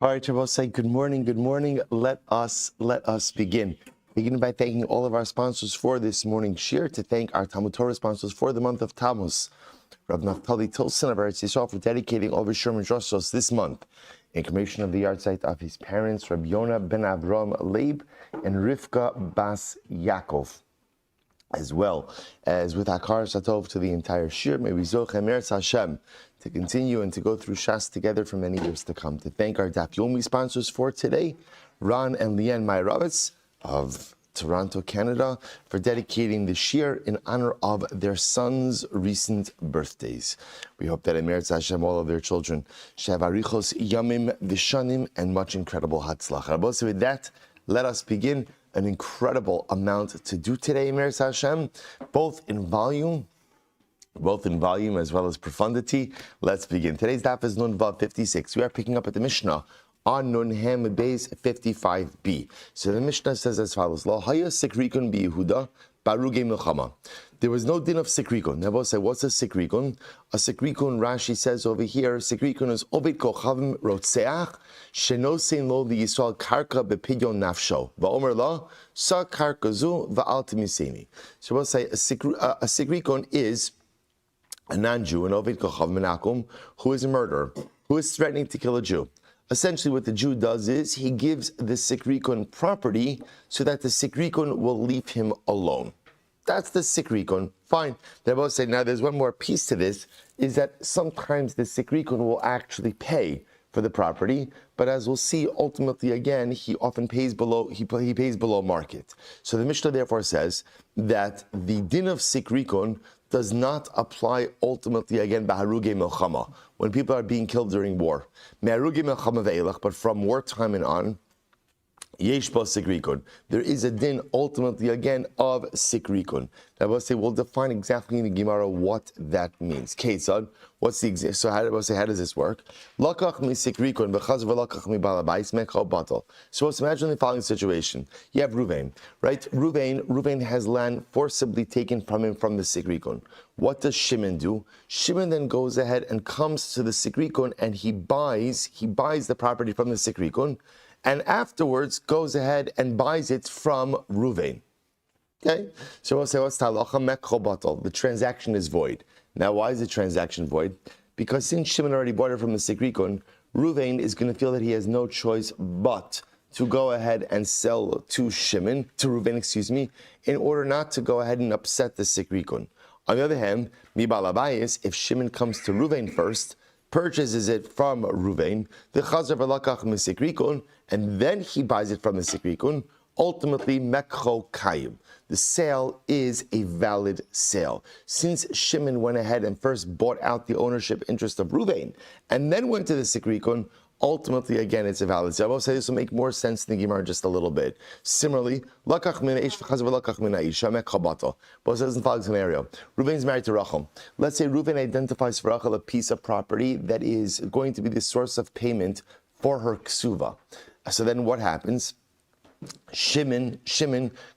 All right, Shabbos, say good morning, good morning. Let us begin. Beginning by thanking all of our sponsors for this morning's shir, to thank our Talmud Torah sponsors for the month of Tammuz. Rabbi Naftali Tilson of Eretz Yisrael for dedicating all of his Sherman Drosos this month in commemoration of the yard site of his parents, Rabbi Yonah ben Avram Leib and Rivka Bas Yaakov. As well as with Hakar Shatov to the entire shir, may we zoch emeretz Hashem to continue and to go through Shas together for many years to come. To thank our Daf Yomi sponsors for today, Ron and Leanne Myrovitz of Toronto, Canada, for dedicating the shir in honor of their sons' recent birthdays. We hope that emeretz Hashem, all of their children, shev arichos yamim vishanim, and much incredible hatzlach. So with that, let us begin. An incredible amount to do today, emeretz Hashem, both in volume as well as profundity. Let's begin. Today's daf is Nun Vav 56. We are picking up at the Mishnah on Nun Hem Beis 55b. So the Mishnah says as follows: Lo haya sikrikun bi Yehuda baruge milchama. There was no din of sikrikun. Now, we'll say, what's a sikrikun? A sikrikun, Rashi says over here, sikrikun is ovid kochavim rotseach shenosein lo liyisrael karka bepidyon nafsho va'omer lo sa karka zu va'al timiseni. So we'll say a sikrikun is a non-Jew, an ovid kochav menakum, who is a murderer, who is threatening to kill a Jew. Essentially, what the Jew does is he gives the sikrikun property so that the sikrikun will leave him alone. That's the sikrikun. Fine. They both say, now there's one more piece to this, is that sometimes the sikrikun will actually pay for the property, but as we'll see, ultimately again, he often pays below, he pays below market. So the Mishnah therefore says that the din of sikrikun does not apply ultimately again b'haruge milchama, when people are being killed during war. Me'haruge milchama ve'elach, but from wartime and on, yesh ba sikrikun. There is a din ultimately again of sikrikun. Now we'll say, we'll define exactly in the Gemara what that means. Ketzad, what's the example? So how does this work? Lakach mi sikrikun v'chaz v'lakach mi balabais mekha batal. So let's imagine the following situation. You have Ruvain, right? Ruvain has land forcibly taken from him from the sikrikun. What does Shimon do? Shimon then goes ahead and comes to the sikrikun and he buys the property from the sikrikun, and afterwards goes ahead and buys it from Ruvain. Okay? So we'll say, what's talacha mekho batal? The transaction is void. Now, why is the transaction void? Because since Shimon already bought it from the sikrikun, Ruvain is going to feel that he has no choice but to go ahead and sell to Ruvain, in order not to go ahead and upset the sikrikun. On the other hand, mi balabayis, if Shimon comes to Ruvain first, purchases it from Ruvain, the chazer v'lakach misikrikun, and then he buys it from the sikrikun, ultimately mekho kayim. The sale is a valid sale. Since Shimon went ahead and first bought out the ownership interest of Ruvain, and then went to the sikrikun, ultimately, again, it's a valid sale. I will say this will make more sense in the Gemara just a little bit. Similarly, lakach min ish v'chazav lakach min ha'isha mekhabato. But it doesn't follow the scenario. Ruvain's married to Rachel. Let's say Ruvain identifies for Rachel a piece of property that is going to be the source of payment for her ksuva. So then what happens? Shimon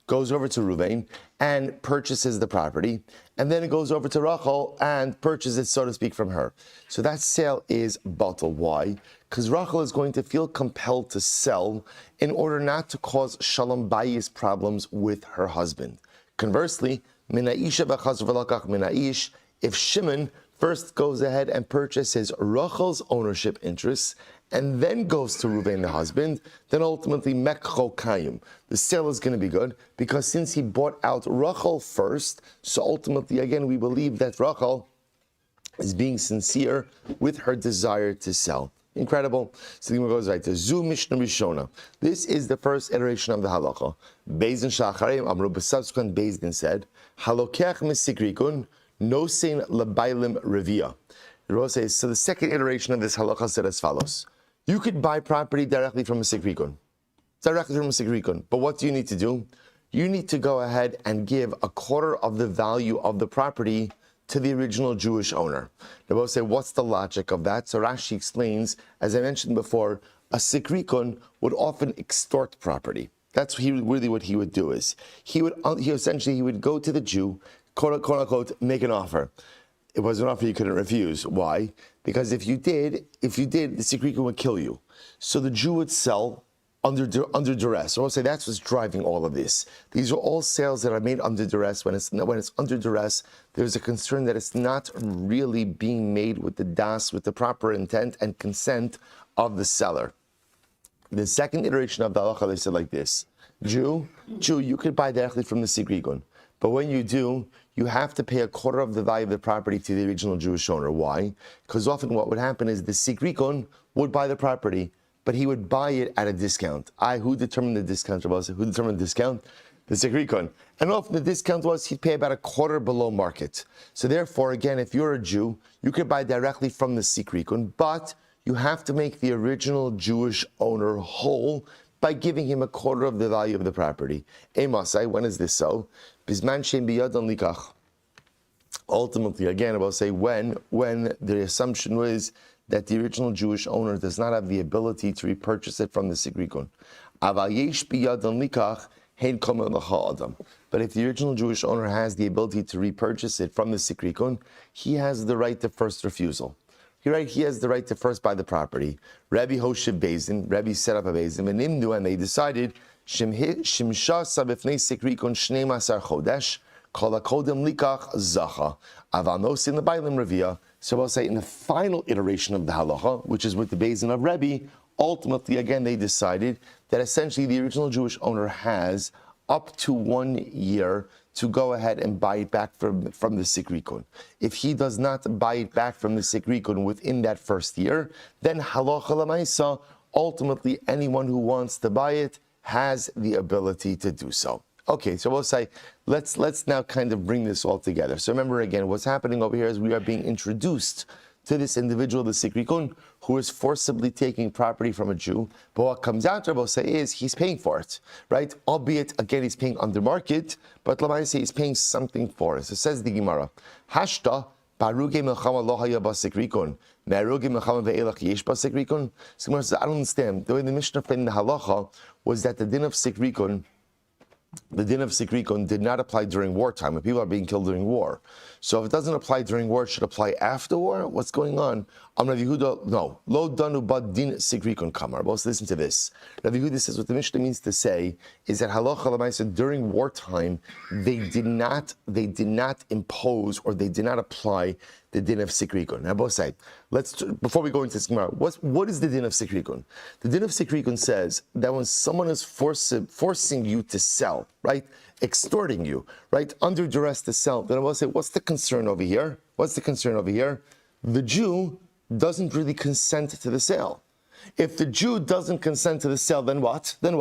goes over to Ruvain and purchases the property, and then it goes over to Rachel and purchases it, so to speak, from her. So that sale is batal. Why? Because Rachel is going to feel compelled to sell in order not to cause shalom bayis problems with her husband. Conversely, if Shimon first goes ahead and purchases Rachel's ownership interests and then goes to Ruvain the husband, then ultimately mekho kayim. The sale is going to be good because since he bought out Rachel first, so ultimately again we believe that Rachel is being sincere with her desire to sell. Incredible. So the Gemara goes right to Zu Mishnah Rishona. This is the first iteration of the halacha. Beis Din Shacharim Amru, but subsequent Beis Din said, Halokech misikrikun nosein labailim revia. The Rose says, so the second iteration of this halacha said as follows: you could buy property directly from a sikrikun. But what do you need to do? You need to go ahead and give a quarter of the value of the property to the original Jewish owner. They both say, what's the logic of that? So Rashi explains, as I mentioned before, a sikrikon would often extort property. That's really what he would do is he would go to the Jew, quote unquote, make an offer. It was an offer you couldn't refuse. Why? Because if you did, the sikrikon would kill you. So the Jew would sell under duress. So I'll say that's what's driving all of this. These are all sales that are made under duress. When it's under duress, there's a concern that it's not really being made with the proper intent and consent of the seller. The second iteration of the halacha, they said like this: Jew, you could buy directly from the sikrikon, but when you do, you have to pay a quarter of the value of the property to the original Jewish owner. Why? Because often what would happen is the sikrikon would buy the property, but he would buy it at a discount. Who determined the discount? Who determined the discount? The sikrikon. And often the discount was he'd pay about a quarter below market. So therefore, again, if you're a Jew, you could buy directly from the sikrikon, but you have to make the original Jewish owner whole by giving him a quarter of the value of the property. Masai, when is this so? Bisman shem biyadon likach. Ultimately, again, I will say when the assumption was that the original Jewish owner does not have the ability to repurchase it from the sikrikon. But if the original Jewish owner has the ability to repurchase it from the sikrikon, he has the right to first refusal. He has the right to first buy the property. Rabbi Hoshev Bezin, Rabbi set up a Bezin, and they decided Shimsha sabifnei sikrikon shnei masar chodesh kol hakodem likach zacha avanos in the Bailim Revia. So I'll say in the final iteration of the halacha, which is with the Bezin of Rebbe, ultimately again they decided that essentially the original Jewish owner has up to 1 year to go ahead and buy it back from the sikrikon. If he does not buy it back from the sikrikon within that first year, then halacha l'maisa, ultimately anyone who wants to buy it has the ability to do so. Okay, so we'll say, let's now kind of bring this all together. So remember again, what's happening over here is we are being introduced to this individual, the sikrikon, who is forcibly taking property from a Jew. But what comes out, Rabbi say, is he's paying for it, right? Albeit, again, he's paying under market, but Lamai he's paying something for it. So says the Gemara, Hashta, baruge melchama lo haya basikrikon, me'aruge melchama ve'elach yesh basikrikon. So Gemara says, I don't understand. The way the Mishnah framed the halacha was that the din of sikrikon did not apply during wartime, when people are being killed during war. So if it doesn't apply during war, it should apply after war? What's going on? Rabbi Yehuda, no. Lo danu bad din sikrikon kamar. Well, let's listen to this. Rabbi Yehuda says what the Mishnah means to say is that halacha l'maisa during wartime, they did not impose or they did not apply the din of sikrikon. Now, both sides. Before we go into this Gemara, what is the din of sikrikon? The din of sikrikon says that when someone is forcing you to sell, right, extorting you, right, under duress to sell, then I will say, what's the concern over here? The Jew doesn't really consent to the sale. If the Jew doesn't consent to the sale, then what? Then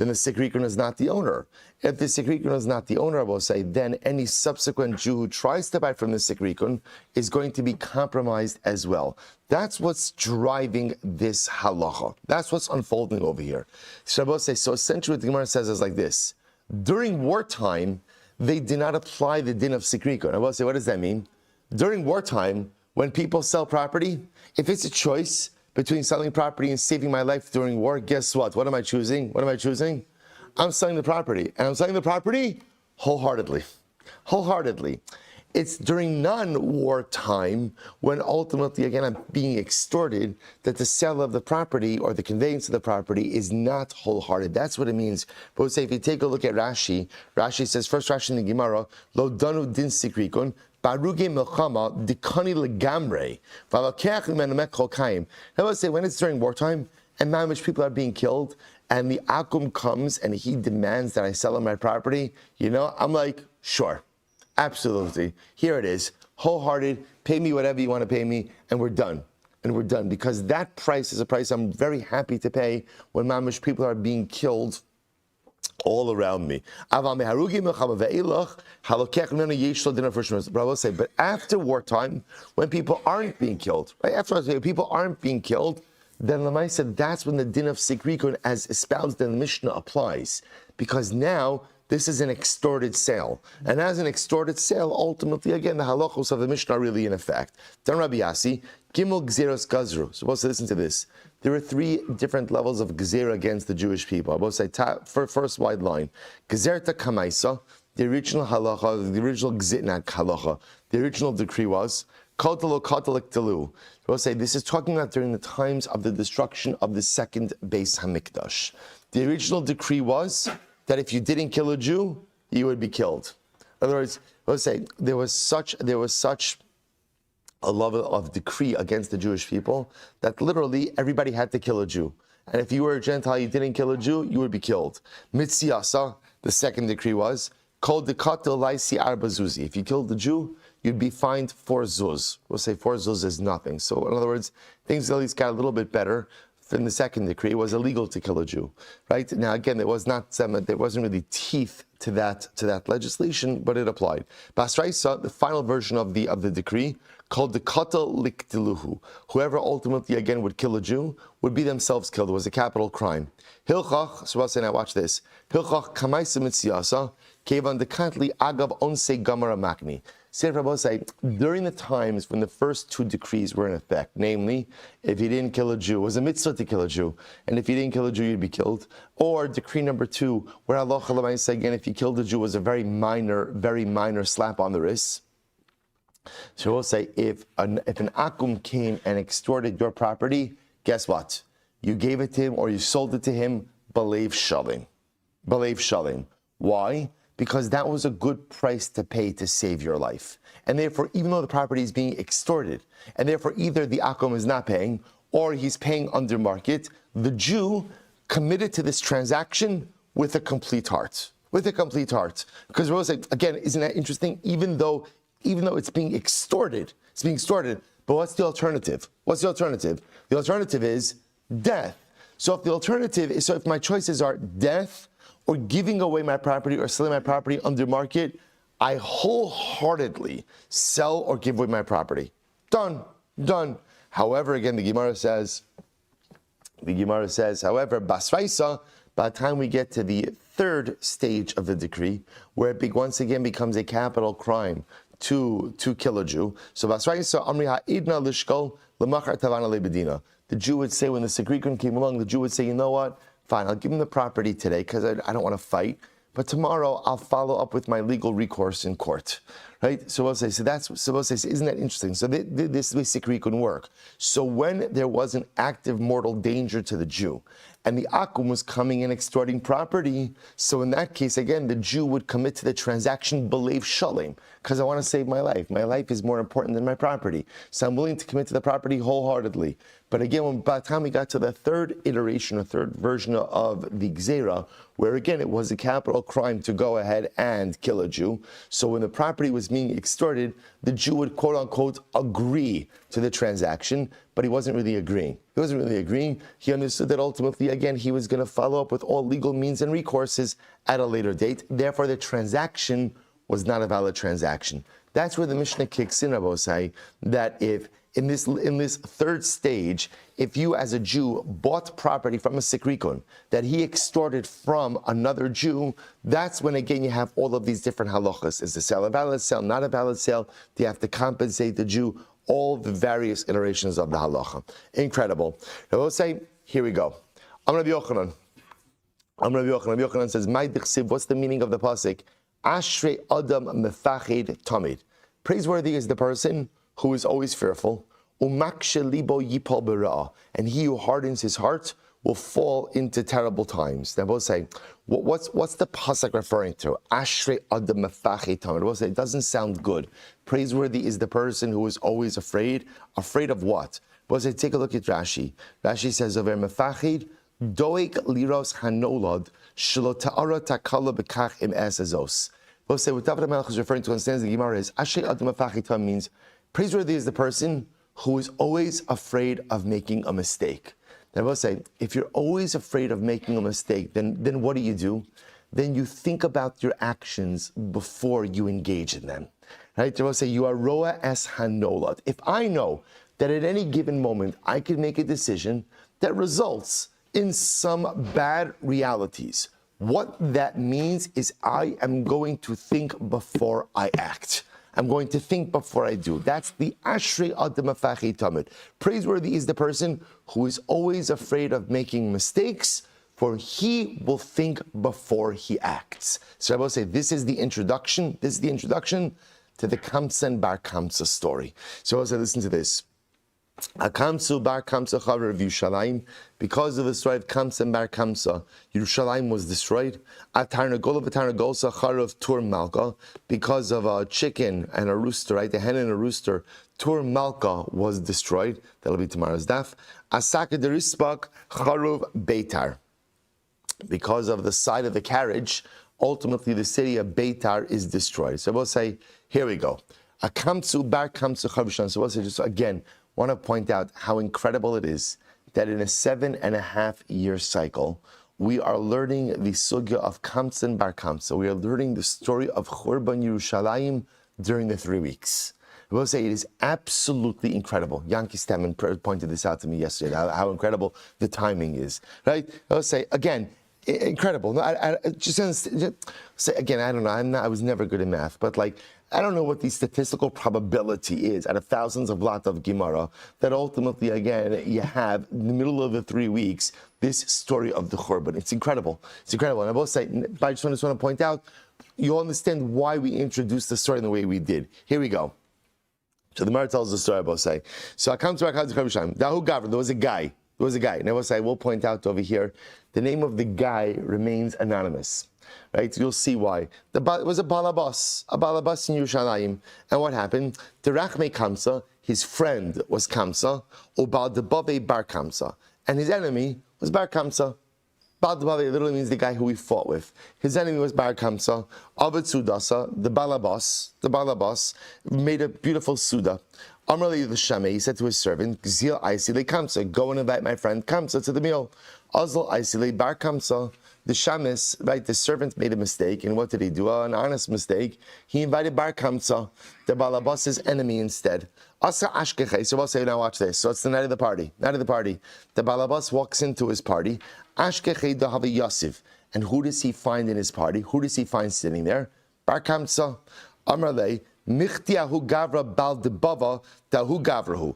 the sikrikon is not the owner. If the sikrikon is not the owner, I will say, then any subsequent Jew who tries to buy from the sikrikon is going to be compromised as well. That's what's driving this halacha. That's what's unfolding over here. So I will say, so essentially what the Gemara says is like this. During wartime, they did not apply the din of sikrikon. I will say, what does that mean? During wartime, when people sell property, if it's a choice between selling property and saving my life during war, guess what? What am I choosing? I'm selling the property. And I'm selling the property wholeheartedly. It's during non-war time when ultimately, again, I'm being extorted that the sale of the property or the conveyance of the property is not wholehearted. That's what it means. But say if you take a look at Rashi says, first Rashi in the Gemara, Lo danu din sikrikon, baruge melchama dikani legamre, v'alakech imenu mekol kaim. Now let's say when it's during wartime and now which people are being killed and the akum comes and he demands that I sell him my property, I'm like, sure. Absolutely. Here it is. Wholehearted. Pay me whatever you want to pay me, and we're done. Because that price is a price I'm very happy to pay when mamish people are being killed all around me. But I will say, but after wartime, when people aren't being killed, right? Then Lamai said that's when the din of sikrikon as espoused in the Mishnah applies. Because now this is an extorted sale. And as an extorted sale, ultimately, again, the halachos of the Mishnah are really in effect. Dan Rabbi Yassi, Gimel Gzeros Gazru. Supposed to listen to this. There are three different levels of Gzera against the Jewish people. I will say, first wide line, Gezerta Kamaisa, the original halacha, the original Gittin halacha, the original decree was, Kotalo Kotalik Talu. I will say, this is talking about during the times of the destruction of the second Beis Hamikdash. The original decree was that if you didn't kill a Jew, you would be killed. In other words, let's say there was such a level of decree against the Jewish people that literally everybody had to kill a Jew. And if you were a Gentile, you didn't kill a Jew, you would be killed. Mitziasa, the second decree was, called the katel laisi arba zuzi. If you killed the Jew, you'd be fined 4 zuz. We'll say 4 zuz is nothing. So in other words, things at least got a little bit better. In the second decree, it was illegal to kill a Jew, right? Now again, there wasn't really teeth to that legislation, but it applied. Basraisa, the final version of the decree, called the katel liktiluhu. Whoever ultimately again would kill a Jew would be themselves killed. It was a capital crime. Hilchach, so I'll say now watch this. Hilchach kamaisa mitziyasa kevan dekantli agav onse gamara makni. Say, during the times when the first 2 decrees were in effect, namely, if you didn't kill a Jew, it was a mitzvah to kill a Jew, and if you didn't kill a Jew, you'd be killed. Or decree number 2, where Allah say again, if you killed a Jew, was a very minor slap on the wrist. So we'll say, if an akum came and extorted your property, guess what? You gave it to him or you sold it to him, belev shalim. Belev shalim. Why? Because that was a good price to pay to save your life. And therefore, even though the property is being extorted, and therefore either the akum is not paying, or he's paying under market, the Jew committed to this transaction with a complete heart. With a complete heart. Because we're saying, again, isn't that interesting? Even though it's being extorted, but what's the alternative? The alternative is death. So if my choices are death, or giving away my property or selling my property under market, I wholeheartedly sell or give away my property. Done. However, again, the Gemara says, however, basraisa, by the time we get to the third stage of the decree, where it once again becomes a capital crime to kill a Jew. So basraisa amri ha'idna lishkol l'machar tavana lebedina. The Jew would say, when the Segrikun came along, the Jew would say, you know what? Fine, I'll give him the property today because I don't want to fight. But tomorrow I'll follow up with my legal recourse in court, right? So we'll say, isn't that interesting? So this basically couldn't work. So when there was an active mortal danger to the Jew, and the akum was coming and extorting property, so in that case, again, the Jew would commit to the transaction belev shalim, because I want to save my life. My life is more important than my property. So I'm willing to commit to the property wholeheartedly. But again, by the time we got to the third iteration or third version of the Gzera, where again, it was a capital crime to go ahead and kill a Jew. So when the property was being extorted, the Jew would quote unquote agree to the transaction, but he wasn't really agreeing. He understood that ultimately, again, he was going to follow up with all legal means and recourses at a later date. Therefore, the transaction was not a valid transaction. That's where the Mishnah kicks in, Rabosai, that if in this third stage, if you as a Jew bought property from a Sikrikun that he extorted from another Jew, that's when again you have all of these different halachas. Is the sale a valid sale, not a valid sale? Do you have to compensate the Jew? All the various iterations of the halacha. Incredible. Now we'll say, here we go. I'm Rabbi Yochanan. Rabbi Yochanan says, "My dichsiv." What's the meaning of the pasuk? Ashrei adam mefachid tamid. Praiseworthy is the person who is always fearful. Umakshe libo yipol bera'ah. And he who hardens his heart will fall into terrible times. Now we'll say, what's the pasuk referring to? Ashrei adam mefachid tamid. We'll say, it doesn't sound good. Praiseworthy is the person who is always afraid. Afraid of what? We'll say, take a look at Rashi. Rashi says, over mefachid, doik liros hanolad, shelo ta'ara takala bekach im esazos. We'll say, what David HaMelech is referring to, understands the Gemara is, Ashrei adam mefachid tamid means, praiseworthy is the person who is always afraid of making a mistake. Now, we'll say, if you're always afraid of making a mistake, then what do? Then you think about your actions before you engage in them. Right? We'll say, you are roa es hanolad. If I know that at any given moment I can make a decision that results in some bad realities, What that means is I am going to think before I act. I'm going to think before I do. That's the Ashrei Adam Afachi Tamid. Praiseworthy is the person who is always afraid of making mistakes, for he will think before he acts. So I will say this is the introduction. This is the introduction to the Kamsa and Bar Kamsa story. So I will say, listen to this. Akamsu Bar Kamsa Chaver of Yerushalayim. Because of the story of Kamsa and Bar Kamsa, Yerushalayim was destroyed. Atarnagola V'Tarnagolsa Charav Tur Malka. Because of a chicken and a rooster, right? A hen and a rooster, Tur Malka was destroyed. That'll be tomorrow's daf. Asaka Derispak Charav Beitar. Because of the side of the carriage, ultimately the city of Beitar is destroyed. So we'll say, here we go. Akamsu Bar Kamsa Chavishan. So we'll say, just again, want to point out how incredible it is that in a 7.5-year cycle, we are learning the sugya of Kamsa and Bar Kamsa. We are learning the story of Churban Yerushalayim during the 3 weeks. I will say it is absolutely incredible. Yankee Stemmen pointed this out to me yesterday, how incredible the timing is, right? I will say, again, incredible. I just say, again, I don't know, I was never good in math, but like, I don't know what the statistical probability is out of thousands of lot of Gemara that ultimately, again, you have in the middle of the 3 weeks, this story of the Churban. It's incredible. It's incredible. And I will say, I just want to point out, you understand why we introduced the story in the way we did. Here we go. So the Gemara tells the story, I will say. So I come to Dahu Gavra, there was a guy. And I will say, I will point out over here, the name of the guy remains anonymous. Right, you'll see why. It was a balabas in Yerushalayim. And what happened? The Rachme Kamsa, his friend was Kamsa, Ubal Debave Bar Kamsa. And his enemy was Bar Kamsa. Bal Debave literally means the guy who we fought with. His enemy was Bar Kamsa. Avid Sudasa, the balabas, made a beautiful Suda. Amrali the Shame, he said to his servant, Gzil Aisile Kamsa, go and invite my friend Kamsa to the meal. Azal Aisile Bar Kamsa. The shamis, right, the servant made a mistake, and what did he do? An honest mistake. He invited Bar Kamsa, the balabas's enemy, instead. Asa Ashkeche, so I'll say, now watch this. So it's the night of the party. The balabas walks into his party. Ashkeche dahavi Yosef. And who does he find in his party? Who does he find sitting there? Bar Kamsa. Amrle, Michtiahu Gavra Bal Debava Dahu Gavrahu.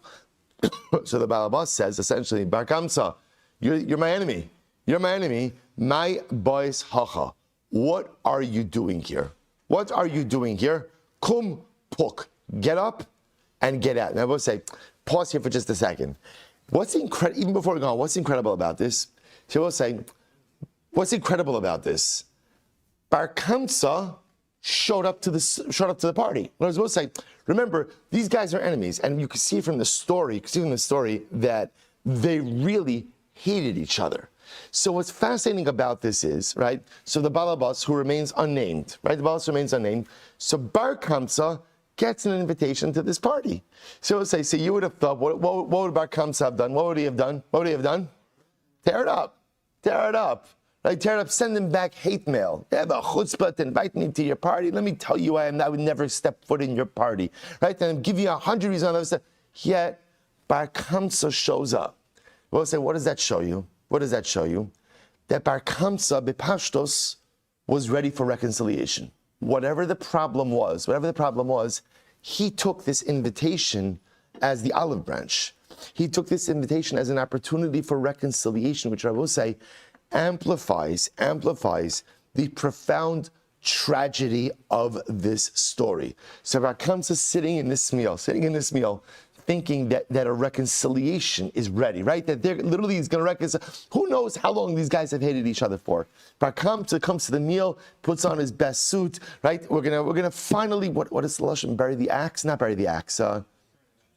So the balabas says, essentially, Bar Kamsa, you're my enemy. You're my enemy. My boys hacha. What are you doing here? What are you doing here? Kum puk. Get up and get out. Now I will say, pause here for just a second. What's incredible, even before we go on, what's incredible about this? She will say, what's incredible about this? Bar Kamsa showed up to the party. What I was going to say, remember, these guys are enemies, and you can see from the story, that they really hated each other. So what's fascinating about this is, right, so the balabas, who remains unnamed, right, the balabas remains unnamed, so Bar Kamsa gets an invitation to this party. So let's say, so you would have thought, what would Bar Kamsa have done? What would he have done? Tear it up, right, tear it up, send him back hate mail. You have a chutzpah to invite me to your party. Let me tell you I would never step foot in your party, right, and give you 100 reasons. Yet Bar Kamsa shows up. We'll say, what does that show you? What does that show you? That Bar Kamsa Bepashtos was ready for reconciliation. Whatever the problem was, he took this invitation as the olive branch. He took this invitation as an opportunity for reconciliation, which I will say amplifies the profound tragedy of this story. So Bar Kamsa sitting in this meal, thinking that a reconciliation is ready, right? That they're literally is going to reconcile. Who knows how long these guys have hated each other for? Bar Kamsa comes to the meal, puts on his best suit, right? We're gonna finally, what is the lashon? Bury the axe? Not bury the axe.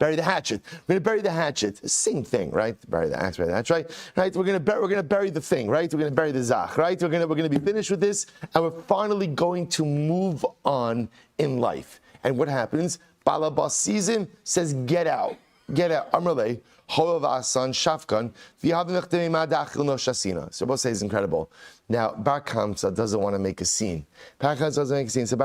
Bury the hatchet. We're gonna bury the hatchet. Same thing, right? Bury the axe, right? Right? We're gonna bury the thing, right? We're gonna bury the zach, right? We're gonna be finished with this, and we're finally going to move on in life. And what happens? Balabas season says, get out. Amrle, Hoavasan, Shafkan, so both say is incredible. Now, Bar Kamsa doesn't want to make a scene. So Bar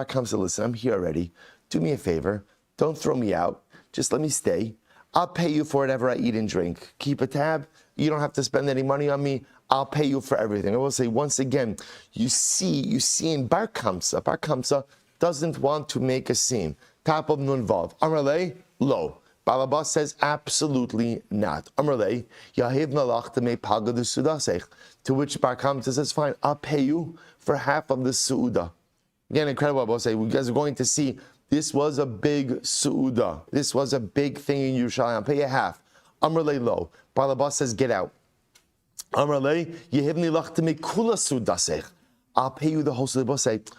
Kamsa, listen, I'm here already. Do me a favor. Don't throw me out. Just let me stay. I'll pay you for whatever I eat and drink. Keep a tab. You don't have to spend any money on me. I'll pay you for everything. I will say once again, you see in Bar Kamsa doesn't want to make a scene. Top of Nun Vav. Amrle, lo. Balabas says absolutely not. Amrle, Yahiv Nalach me paga de Sudasech. To which Bar Kamsa says, fine, I'll pay you for half of the Suuda. Again, incredible. I will say, you guys are going to see this was a big Suuda. This was a big thing in Yerushalayim. I'll pay you half. Amrle, lo. Balabas says, get out. Amrle, Yehivni lachtame kula sudasech. I'll pay you the whole sudasech.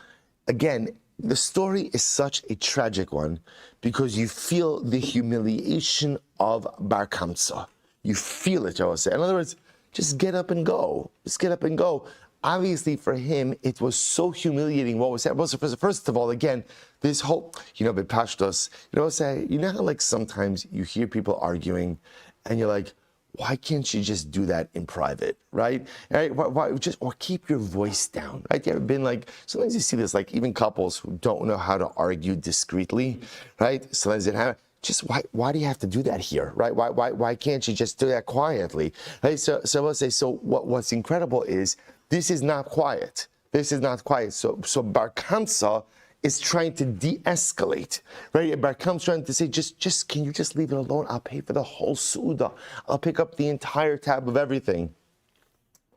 Again, the story is such a tragic one because you feel the humiliation of Bar Kamsa. You feel it, I will say. In other words, just get up and go. Just get up and go. Obviously, for him, it was so humiliating what was happening. First of all, again, this whole, Bepashtos, say, how like sometimes you hear people arguing and you're like, why can't you just do that in private, right? Why just, or keep your voice down, right? You ever been like, sometimes you see this, like even couples who don't know how to argue discreetly, right? Sometimes it happens. Just why do you have to do that here, right? Why can't you just do that quietly? Right? So I'll say, what's incredible is this is not quiet. This is not quiet. So Bar Kamsa is trying to de-escalate, right? Bar Kamsa trying to say, just can you just leave it alone? I'll pay for the whole Suda. I'll pick up the entire tab of everything.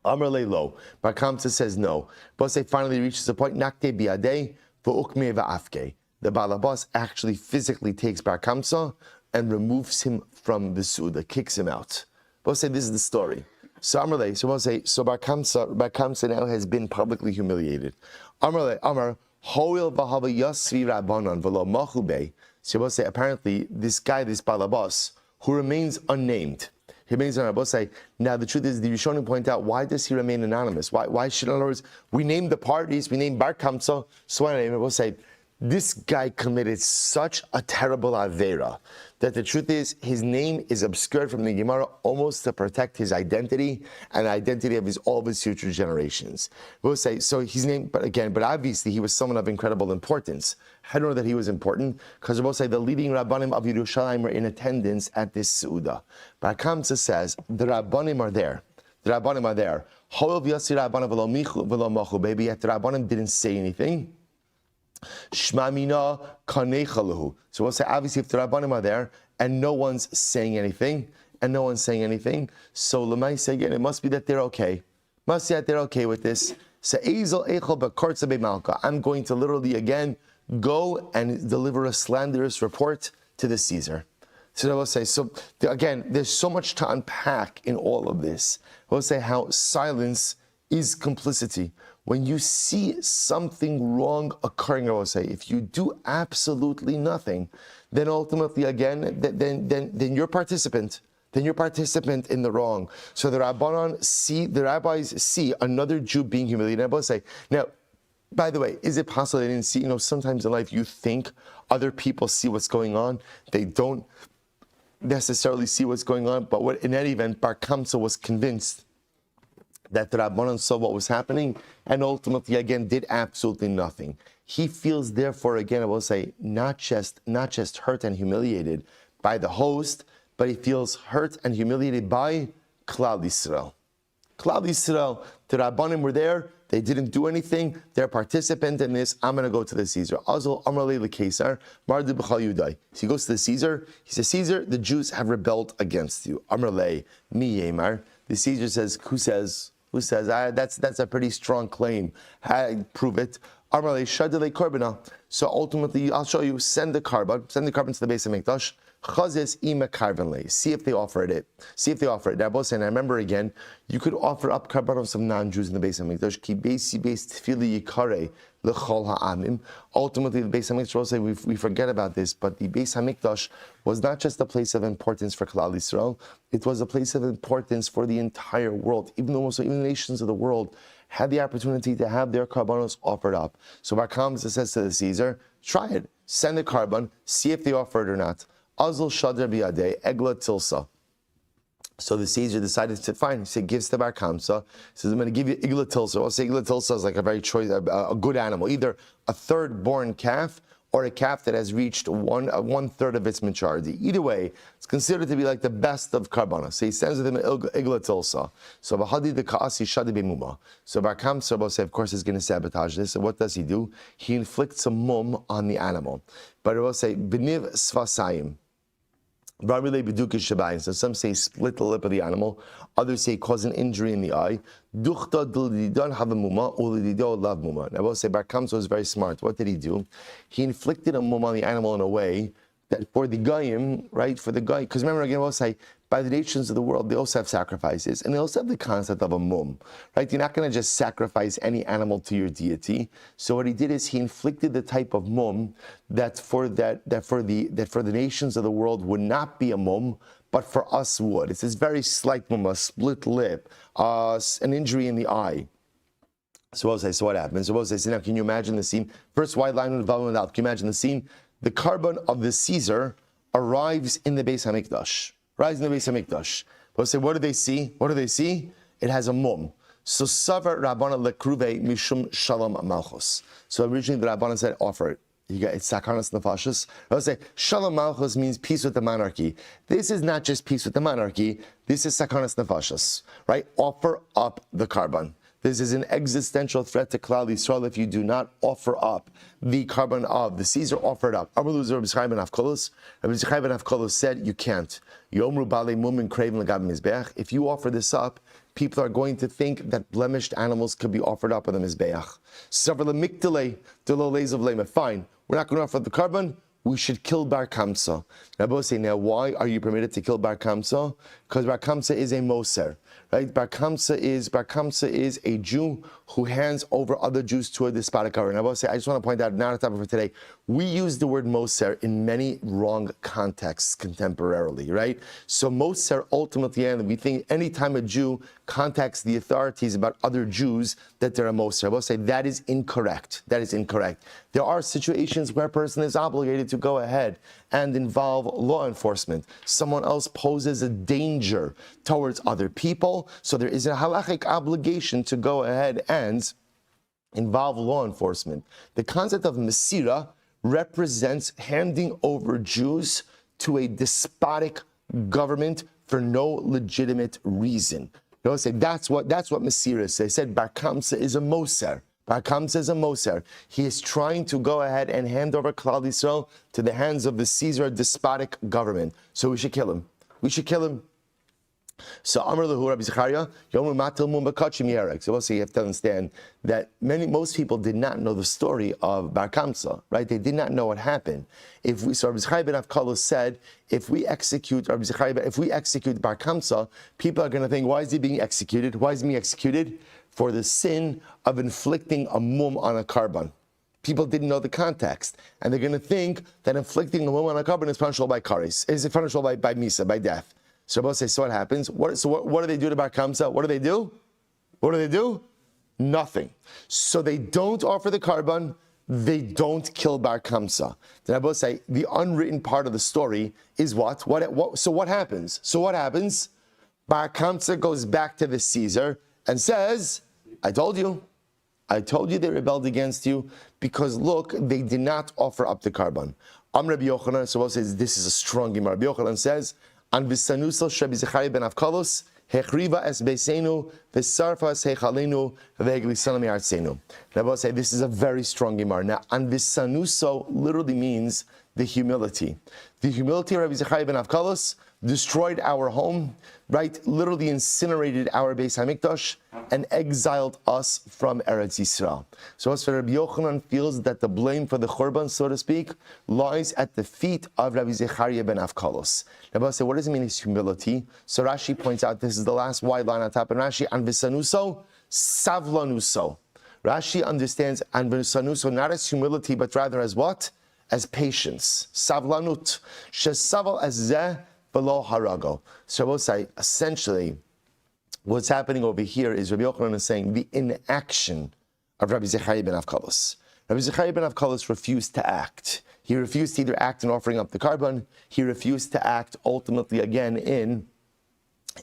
Amar lo. Bar Kamsa says no. But say finally reaches the point, nakte biadeh v'ukme v'afke. The Balabas actually physically takes Bar Kamsa and removes him from the Suda, kicks him out. But say this is the story. So Amar so Bar Kamsa now has been publicly humiliated. Amar Hoil Bahava Yasvi Rabbanon Velo Machube. So we'll say apparently this guy, this Balabas, who remains unnamed. He remains anonymous. Now the truth is, the Rishonim point out, why does he remain anonymous? Why should, in other words, we name the parties, we name Bar Kamsa, so I will say this guy committed such a terrible avera that the truth is his name is obscured from the Gemara almost to protect his identity and the identity of all of his future generations. We'll say, so his name, but obviously he was someone of incredible importance. How do you know that he was important? Because we'll say the leading Rabbanim of Yerushalayim were in attendance at this Su'udah. Bar Kamsa says, the Rabbanim are there. The Rabbanim are there. Yet the Rabbanim didn't say anything. Shmamina kanechaluhu. So we'll say, obviously, if the Rabbanim are there and no one's saying anything, so Lamaisa again, it must be that they're okay. Must be that they're okay with this. So I'm going to literally again go and deliver a slanderous report to the Caesar. So I will say, so again, there's so much to unpack in all of this. I will say how silence is complicity. When you see something wrong occurring, I will say, if you do absolutely nothing, then ultimately, again, then you're participant. Then you're participant in the wrong. So the rabbis see another Jew being humiliated. And I will say, now, by the way, is it possible they didn't see? Sometimes in life you think other people see what's going on. They don't necessarily see what's going on. But in any event, Bar Kamsa was convinced that the Rabbanan saw what was happening and ultimately, again, did absolutely nothing. He feels, therefore, again, I will say, not just hurt and humiliated by the host, but he feels hurt and humiliated by Klal Yisrael. Klal Yisrael, the Rabbanim were there, they didn't do anything, they're a participant in this, I'm going to go to the Caesar. Azul Amrale L'Kaisar, Mardu B'chal Yudai. So he goes to the Caesar, he says, Caesar, the Jews have rebelled against you. Amrale, Mi Yemar. The Caesar says, who says? That's a pretty strong claim. Prove it. So ultimately, I'll show you. Send the carbon to the base of Mikdash. See if they offered it. Now, both saying, I remember again, you could offer up carbon of some non-Jews in the base of Mikdash. Ultimately, the Beis Hamikdash will say we forget about this, but the Beis Hamikdash was not just a place of importance for Klal Yisrael; it was a place of importance for the entire world. Even the nations of the world had the opportunity to have their karbanos offered up. So Bar Kamsa says to the Caesar, "Try it. Send a carbon. See if they offer it or not." Azul Shadr Biyadeh Egla Tilsa. So the Caesar decided to fine. He gives to Bar Kamsa. He says, I'm going to give you Igla Tilsa. I'll say Igla Tilsa is like a very choice, a good animal, either a third-born calf or a calf that has reached one third of its maturity. Either way, it's considered to be like the best of karbanos. So he sends with him an igla tilsa. So bahadi the kaasi shadi b'muma. So Bar Kamsa, of course, is going to sabotage this. So what does he do? He inflicts a mum on the animal. But it will say b'niv svasayim. So some say split the lip of the animal, others say cause an injury in the eye. Now we'll say Bar Kamsa was very smart. What did he do? He inflicted a mum on the animal in a way that for the Goyim, right, for the Goyim, because remember again, we'll say, by the nations of the world, they also have sacrifices, and they also have the concept of a mum, right? You're not going to just sacrifice any animal to your deity. So what he did is he inflicted the type of mum that for the nations of the world would not be a mum, but for us would. It's this very slight mum, a split lip, an injury in the eye. So what happens? So now, can you imagine the scene? First, white line and vowel out. Can you imagine the scene? The carbon of the Caesar arrives in the Beis Hamikdash. But say, what do they see? It has a mum. So Savar Rabbana lekruve mishum shalom malchus. So originally the Rabbana said offer it. It's sakanas nefashos. I would say shalom malchus means peace with the monarchy. This is not just peace with the monarchy. This is sakanas nefashos, right? Offer up the carbon. This is an existential threat to Klal Yisrael if you do not offer up the carbon of the Caesar. Offer it up. Rabbi Shmuel Silber said you can't. Yomru balei mumin craven legab mizbeach. If you offer this up, people are going to think that blemished animals could be offered up on the mizbeach. Fine, we're not going to offer the carbon. We should kill Bar Kamsa. Rabbi say, now why are you permitted to kill Bar Kamsa? Because Bar Kamsa is a moser. Right? Bar Kamsa is a Jew who hands over other Jews to a despotic government. I will say, I just want to point out, not a topic for today, we use the word Moser in many wrong contexts contemporarily, right? So Moser ultimately, and we think anytime a Jew contacts the authorities about other Jews, that they're a Moser. I will say that is incorrect. There are situations where a person is obligated to go ahead and involve law enforcement. Someone else poses a danger towards other people, so there is a halachic obligation to go ahead and involve law enforcement. The concept of Mesira represents handing over Jews to a despotic government for no legitimate reason. They say that's what Mesira is. They said Bar Kamsa is a Moser. Bar Kamsa is a Moser. He is trying to go ahead and hand over Klal Yisrael to the hands of the Caesar despotic government. So we should kill him. So Amar Lahu Rabbi Zechariah, Yomi Matil Mum Bakachim Yerek. So also you have to understand that most people did not know the story of Bar Kamsa, right? They did not know what happened. Rabbi Zechariah ben Avkalo said, if we execute Bar Kamsa, people are going to think, why is he being executed? Why is he being executed? For the sin of inflicting a mum on a carbon. People didn't know the context, and they're going to think that inflicting a mum on a carbon is punishable by karis, is punishable by misa, by death. So Rabbi says, so what happens? What do they do to Bar Kamsa? What do they do? Nothing. So they don't offer the carbon, they don't kill Bar Kamsa. Then Rabbi say, the unwritten part of the story is what? So what happens? Bar Kamsa goes back to the Caesar and says, I told you they rebelled against you because look, they did not offer up the carbon. Rabbi Yochanan, so Rabbi says, this is a strong Gemara. Rabbi Yochanan says, An Visanusal Rabbi Zechariah ben Avkalos, Hechriva es Beisenu, Vesarfa es Hechalenu, Veglisanami Artsenu. Rabbi say this is a very strong Gemara. Now, An Visanuso literally means the humility. The humility of Rabbi Zechariah ben Avkalos destroyed our home, right? Literally incinerated our Beis Hamikdash and exiled us from Eretz Yisrael. So as for Rabbi Yochanan feels that the blame for the Churban, so to speak, lies at the feet of Rabbi Zechariah ben Avkalos. Rabbi said, what does it mean, his humility? So Rashi points out, this is the last wide line on top, and Rashi, An Visanuso, Savlanuso. Rashi understands An Visanuso not as humility, but rather as what? As patience. Savlanut. Shesaval as zeh, below harago. So I will say, essentially, what's happening over here is Rabbi Yochanan is saying the inaction of Rabbi Zechariah ben Avkalos. Rabbi Zechariah ben Avkalos refused to act. He refused to either act in offering up the carbon. He refused to act ultimately again in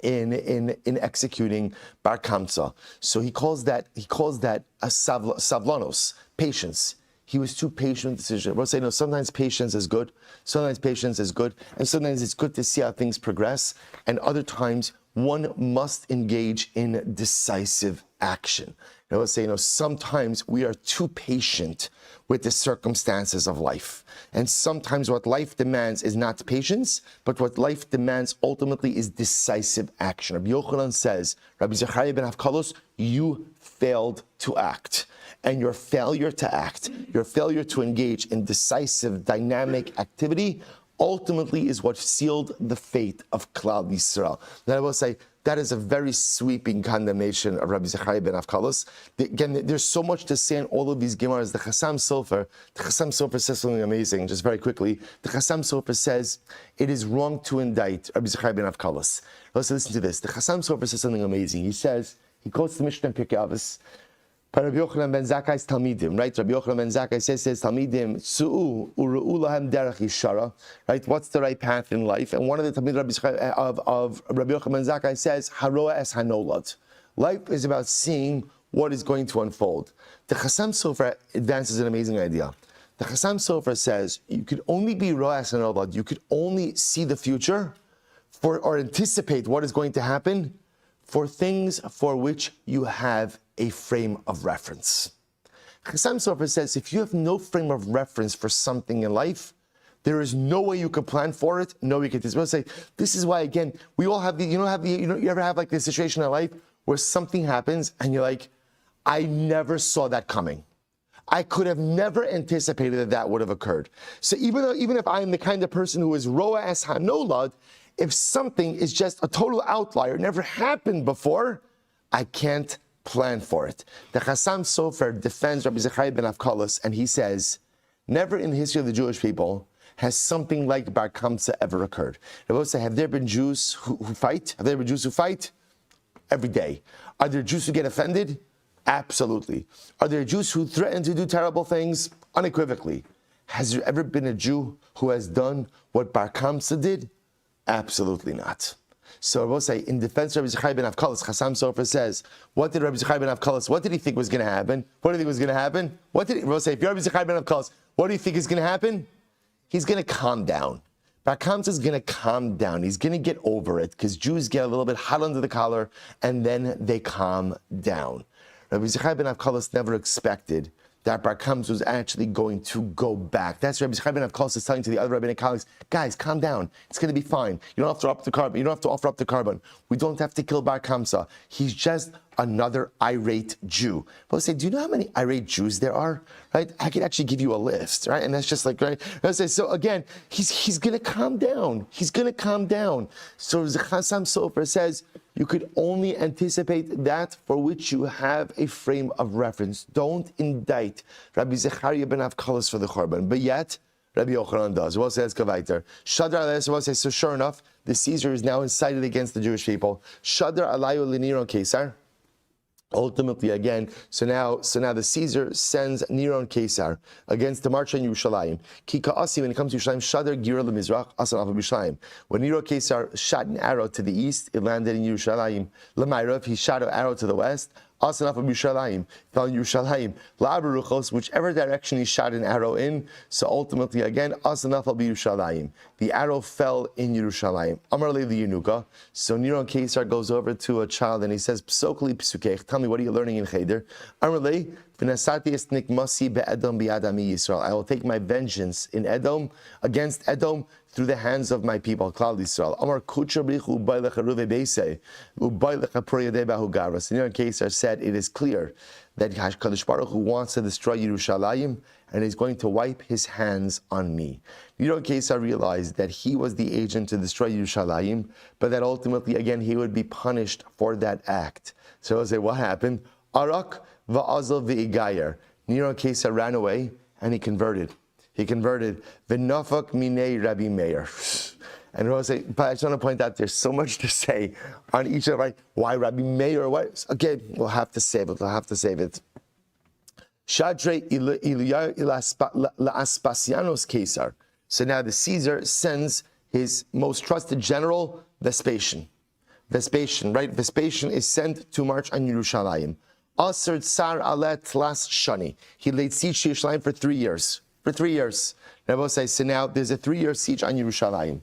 executing Bar Kamsa. So he calls that a savlanos, patience. He was too patient with the decision. We'll say, no, sometimes patience is good. Sometimes patience is good. And sometimes it's good to see how things progress. And other times, one must engage in decisive action. And we'll say, sometimes we are too patient with the circumstances of life. And sometimes what life demands is not patience, but what life demands ultimately is decisive action. Rabbi Yochanan says, Rabbi Zechariah ben Avkalos, you failed to act. And your failure to act, your failure to engage in decisive, dynamic activity, ultimately is what sealed the fate of Klal Yisrael. Then I will say, that is a very sweeping condemnation of Rabbi Zechariah ben Avkalos. Again, there's so much to say in all of these Gemaras. The Chassam Sofer says something amazing, just very quickly. The Chassam Sofer says, it is wrong to indict Rabbi Zechariah ben Avkalos. Let's listen to this. The Chassam Sofer says something amazing. He quotes the Mishnah in Pirkei Avos, Rabbi Yochanan ben Zakkai's Talmidim, right? Rabbi Yochanan ben Zakkai says Talmidim, Su'u u'ru'u lahem derech yishara, right? What's the right path in life? And one of the Talmidim of Rabbi Yochanan ben Zakkai says, Haroa es hanolad. Life is about seeing what is going to unfold. The Chassam Sofer advances an amazing idea. The Chassam Sofer says, you could only be roa es hanolad, you could only see the future or anticipate what is going to happen for things for which you have a frame of reference. Chassam Sofer says, if you have no frame of reference for something in life, there is no way you can plan for it, no way you can say. This is why, again, we all have you ever have like this situation in life where something happens and you're like, I never saw that coming. I could have never anticipated that would have occurred. So even if I'm the kind of person who is roa es hanolad, if something is just a total outlier, never happened before, I can't plan for it. The Chassam Sofer defends Rabbi Zechariah ben Avkalos, and he says, never in the history of the Jewish people has something like Bar Kamsa ever occurred. Rabbi say, have there been Jews who fight? Have there been Jews who fight? Every day. Are there Jews who get offended? Absolutely. Are there Jews who threaten to do terrible things? Unequivocally. Has there ever been a Jew who has done what Bar Kamsa did? Absolutely not. So I will say, in defense of Rabbi Zechariah ben Avkalos, Chassam Sofer says, what did Rabbi Zechariah ben Avkalos, what did he think was going to happen? What did he think was going to happen? What did he will say, if you're Rabbi Zechariah ben Avkalos, what do you think is going to happen? He's going to calm down. Bar Kamsa is going to calm down. He's going to get over it, because Jews get a little bit hot under the collar, and then they calm down. Rabbi Zechariah ben Avkalos never expected that Bar Kamsa was actually going to go back. That's Rabbi Zechariah ben Avkalos is telling to the other rabbinic colleagues, guys, calm down. It's going to be fine. You don't have to offer up the carbon. We don't have to kill Bar Kamsa. He's just another irate Jew. But I say, do you know how many irate Jews there are? Right? I could actually give you a list, right? And that's just like, right? I say, so again, he's going to calm down. He's going to calm down. So Chassam Sofer says, you could only anticipate that for which you have a frame of reference. Don't indict Rabbi Zechariah ben Avkalos for the Korban. But yet, Rabbi Yochanan does. Well says Kavaiter. Shadar alayhi says, so sure enough, the Caesar is now incited against the Jewish people. Shadar alayu l'Nero Caesar. Ultimately, again, so now the Caesar sends Nero Caesar against the march on Yerushalayim. Kika Asi, when it comes to Yerushalayim, Shadar Gira leMizrach, Asan Alfa Yerushalayim. When Nero Caesar shot an arrow to the east, it landed in Yerushalayim. Lemairav, he shot an arrow to the west. Asan Alfa Yerushalayim, fell in Yerushalayim. La'abaruchos, whichever direction he shot an arrow in. So ultimately, again, Asan Alfa Yerushalayim. The arrow fell in Yerushalayim. Amar le Yenuka. So Nero Caesar goes over to a child and he says, Psokli Psukech, tell me, what are you learning in Cheder? Amar le V'nasati esnik masi be'edom bi'adami Yisrael. I will take my vengeance in Edom, against Edom, through the hands of my people, Klal Yisrael. Amar kucher brichu ubaylecha ruve beise, ubaylecha proyadei bahu garas. Nero Caesar said, it is clear that Kadosh Baruch Hu wants to destroy Yerushalayim, and he's going to wipe his hands on me. Nero Caesar realized that he was the agent to destroy Yerushalayim, but that ultimately, again, he would be punished for that act. So I'll say, what happened? Arak va'azal v'igayer. Nero Caesar ran away and he converted. V'nafak minei Rabbi Meir. And I'll say, but I just want to point out, there's so much to say on each of why Rabbi Meir, why? Again, we'll have to save it. Shadre Ilaspasianos Caesar. So now the Caesar sends his most trusted general, Vespasian. Vespasian is sent to march on Yerushalayim. Asr tsar alet last shani. He laid siege to Yerushalayim for 3 years. For 3 years. Rabbi says, so now there's a 3-year siege on Yerushalayim.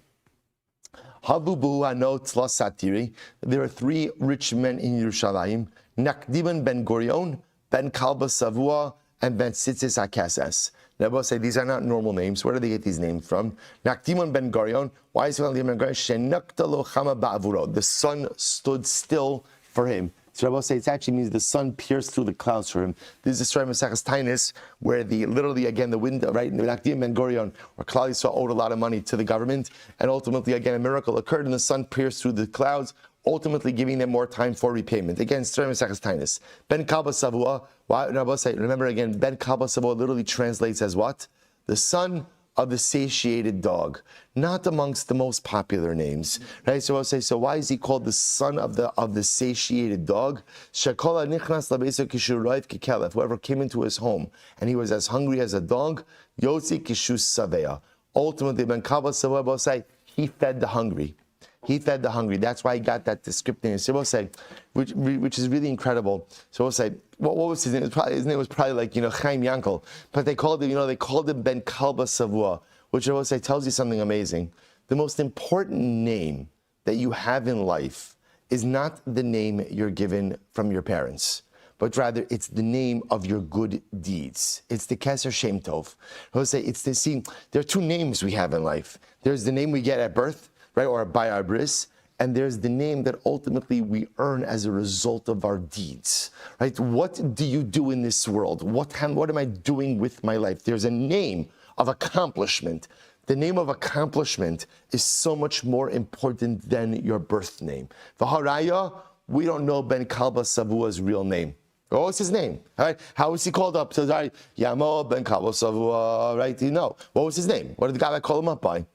Havubu hanot satiri. There are 3 rich men in Yerushalayim. Nakdiman ben Gurion, ben Kalba Savua, and ben Tzitzis HaKeses. Rabbi say these are not normal names. Where do they get these names from? Nakdiman ben Gurion. Why is it called Ben Gurion? Shenakta lo chama ba'avuro. The sun stood still for him. So Rabbi say it actually means the sun pierced through the clouds for him. This is the story of Maseches Taanis, where the wind, right, Nakdim Ben Gurion, where Klal Yisrael owed a lot of money to the government, and ultimately again a miracle occurred and the sun pierced through the clouds, ultimately giving them more time for repayment. Again, story of Maseches Taanis. Ben Kalba Savua. Why Rabbi say? Remember again, Ben Kalba Savua literally translates as what? The son of the satiated dog, not amongst the most popular names, right? So I'll say, so why is he called the son of the satiated dog? Whoever came into his home and he was as hungry as a dog, Yotzi Kishus Savea. Ultimately, Ben Kabbalah Savea say he fed the hungry. He fed the hungry. That's why he got that descriptive name. So we'll say, which is really incredible. So we'll say, what was his name? His name was probably like, Chaim Yankel. But they called him Ben Kalba Savua, which I will say tells you something amazing. The most important name that you have in life is not the name you're given from your parents, but rather it's the name of your good deeds. It's the Keser Shem Tov. I will say, there are 2 names we have in life. There's the name we get at birth, right, or by our bris, and there's the name that ultimately we earn as a result of our deeds, right? What do you do in this world? What am I doing with my life? There's a name of accomplishment. The name of accomplishment is so much more important than your birth name. V'haraya, we don't know Ben Kalba Savua's real name. What was his name? All right? How was he called up? So, Yamo Ben Kalba Savua, right? What was his name? What did the guy call him up by?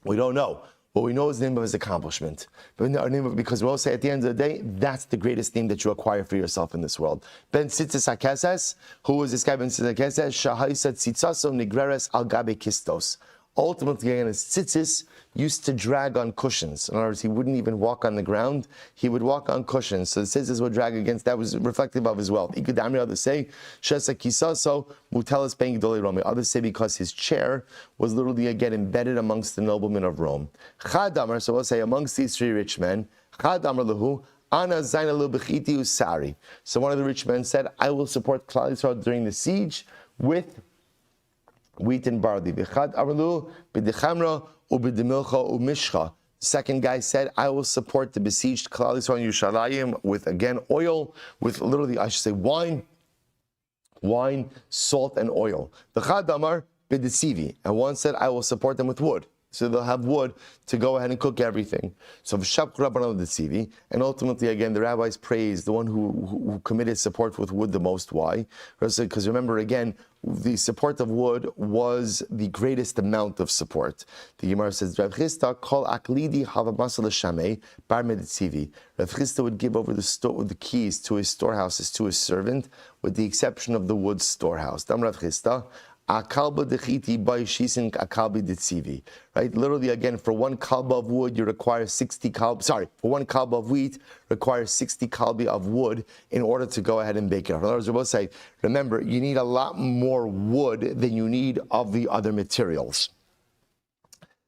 We don't know. But we know his name of his accomplishment. Because we'll say at the end of the day, that's the greatest name that you acquire for yourself in this world. Ben Tzitzis HaKeses, who was this guy Ben Tzitzis HaKeses? Shahaisa Tzitzaso Nigreres Al Gabe Kistos. Ultimately, again, his tzitzis used to drag on cushions. In other words, he wouldn't even walk on the ground. He would walk on cushions. So the tzitzis would drag against, that was reflective of his wealth. Others say, Shesa Kisaso, Mutelis Ben Gdolei Rome. Others say because his chair was literally, again, embedded amongst the noblemen of Rome. Chad Amar, so we'll say, amongst these 3 rich men, Chad Amar Lahu, Ana Zainalu Bechiti Usari. So one of the rich men said, I will support Klal Yisrael during the siege with wheat and barley. The second guy said, I will support the besieged Klal Yisrael in Yerushalayim with, again, oil, with literally, I should say, wine, salt, and oil. The Chadamar b'desivi, and one said, I will support them with wood. So they'll have wood to go ahead and cook everything. So and ultimately, again, the rabbis praise the one who committed support with wood the most. Why? Because remember, again, the support of wood was the greatest amount of support. The Gemara says, Rav Chisda kol aklidi havamasal shamei bar meditzivi. Rav Chisda would give over the keys to his storehouses to his servant, with the exception of the wood storehouse. Dam Rav Chisda. Akalba dechiti by shisin akalbi ditzivi. Right? Literally, again, for 1 kalba of wood, you require 60 kalb. Sorry, for 1 kalba of wheat, requires 60 kalbi of wood in order to go ahead and bake it. In other words, we'll say, remember, you need a lot more wood than you need of the other materials.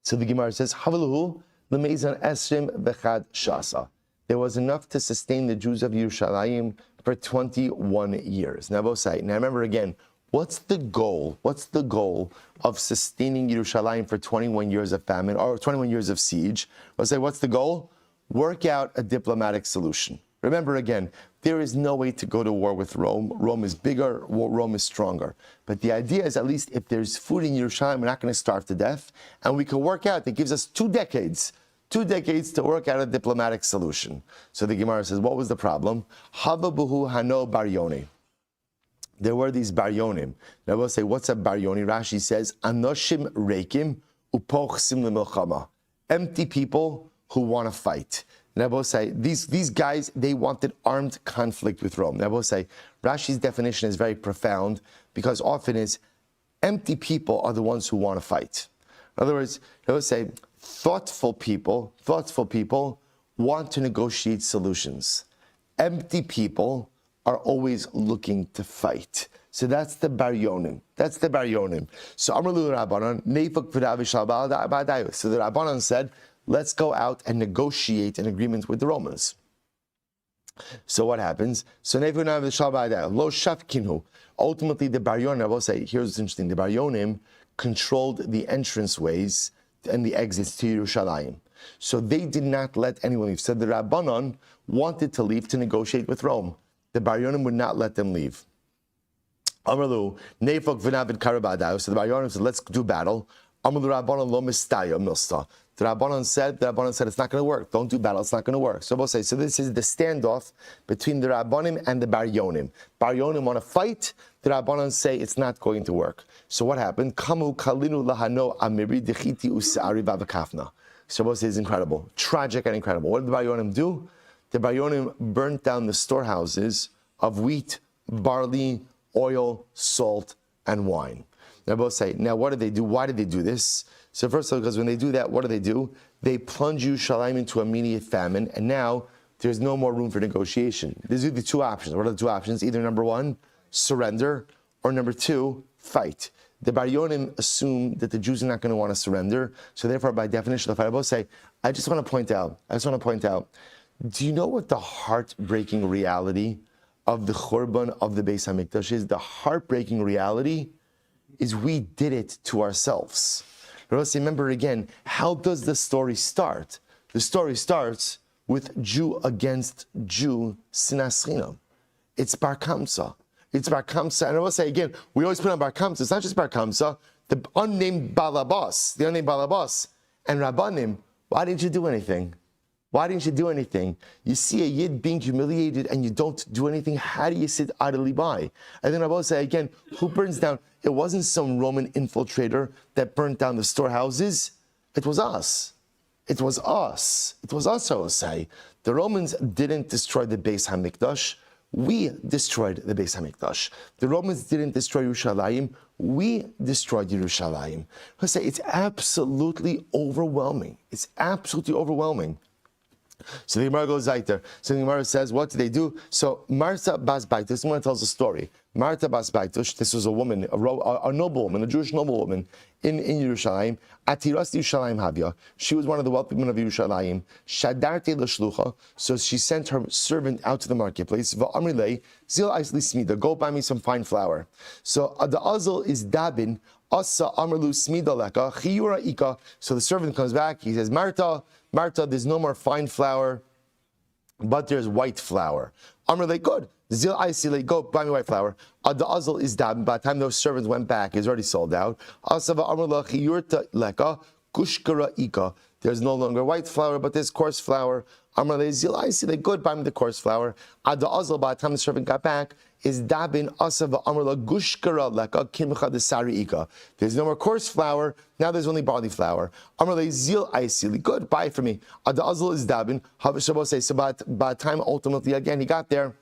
So the Gemara says, Havaluhu lemezan esrim vechad shasa. There was enough to sustain the Jews of Yerushalayim for 21 years. Now, we'll say, now remember again, what's the goal? What's the goal of sustaining Yerushalayim for 21 years of famine or 21 years of siege? We'll say, what's the goal? Work out a diplomatic solution. Remember again, there is no way to go to war with Rome. Rome is bigger, Rome is stronger. But the idea is, at least if there's food in Yerushalayim, we're not going to starve to death. And we can work out, that gives us 2 decades. 2 decades to work out a diplomatic solution. So the Gemara says, what was the problem? Havabuhu Hano Bar Yoni. There were these baryonim. Now we'll say, what's a baryoni? Rashi says, Anoshim reikim upochsim lemilchama. Empty people who want to fight. Now we'll say, these guys, they wanted armed conflict with Rome. Now we'll say, Rashi's definition is very profound, because often is, empty people are the ones who want to fight. In other words, we'll say, thoughtful people want to negotiate solutions. Empty people are always looking to fight. So that's the Baryonim. So Amrlu Rabbanan, Neifuk V'Ravishal Ba'adayu. So the Rabbanan said, let's go out and negotiate an agreement with the Romans. So what happens? So Neifuk V'Ravishal Ba'adayu. Lo Shafkinu. Ultimately, the Baryonim, I will say, here's what's interesting. The Baryonim controlled the entranceways and the exits to Yerushalayim. So they did not let anyone leave. So the Rabbanan wanted to leave to negotiate with Rome. The Baryonim would not let them leave. Amrlu, Neifok V'Navid Karabadayu. So the Baryonim said, let's do battle. Amrlu Rabbanan Lo Mistaya Milsta. The Rabbanan said, it's not going to work. Don't do battle, it's not going to work. So we'll say, so this is the standoff between the Rabbanim and the Baryonim. Baryonim want to fight, the Rabbanan say it's not going to work. So what happened? Kamu Kalinu Lahano Amiri Dechiti Usari Vavakafna. So we'll say it's incredible. Tragic and incredible. What did the Baryonim do? The Baryonim burnt down the storehouses of wheat, barley, oil, salt, and wine. They both say, now what did they do? Why did they do this? So first of all, because when they do that, what do? They plunge Yerushalayim into immediate famine, and now there's no more room for negotiation. These are the two options. What are the two options? Either number one, surrender, or number two, fight. The Baryonim assume that the Jews are not going to want to surrender, so therefore, by definition, the fight. I both say, I just want to point out, do you know what the heartbreaking reality of the Churban of the Beis HaMikdash is? The heartbreaking reality is we did it to ourselves. Remember again, how does the story start? The story starts with Jew against Jew, Sinas Chinam. It's Bar Kamsa. And I will say again, we always put on Bar Kamsa. It's not just Bar Kamsa, the unnamed Balabas, and Rabbanim. Why didn't you do anything? You see a Yid being humiliated and you don't do anything. How do you sit idly by? And then I will say again, who burns down? It wasn't some Roman infiltrator that burnt down the storehouses. It was us, I will say. The Romans didn't destroy the Beis HaMikdash. We destroyed the Beis HaMikdash. The Romans didn't destroy Yerushalayim. We destroyed Yerushalayim. I say it's absolutely overwhelming. So the Gemara goes right there. So the Gemara says, what did they do? So Martha Bas Baitush, this one tells a story. Martha Bas Baitush, this was a woman, a noblewoman, a Jewish noblewoman in Yerushalayim. Atiras Yerushalayim Havya. She was one of the wealthy women of Yerushalayim. Shadarte l'shlucha. So she sent her servant out to the marketplace. Va'amrilei zil aisli smida. Go buy me some fine flour. So the azal is dabin. Asa amrlu smida leka chiyura ika. So the servant comes back. He says, Martha, there's no more fine flour, but there's white flour. Amrle, good. Zil aisile, go buy me white flour. The azal is dabin. By the time those servants went back, it's already sold out. Asava amrla chiyurta leka kushkara ika. There's no longer white flour, but there's coarse flour. Amrle zil aisile, good. Buy me the coarse flour. The azal, by the time the servant got back, is dabin asava amrla gushkara leka kimcha desari ika. There's no more coarse flour. Now there's only barley flour. Amrle zil aisili, good. Buy it for me. The azal is dabin. Havashabos say, so by the time ultimately again he got there,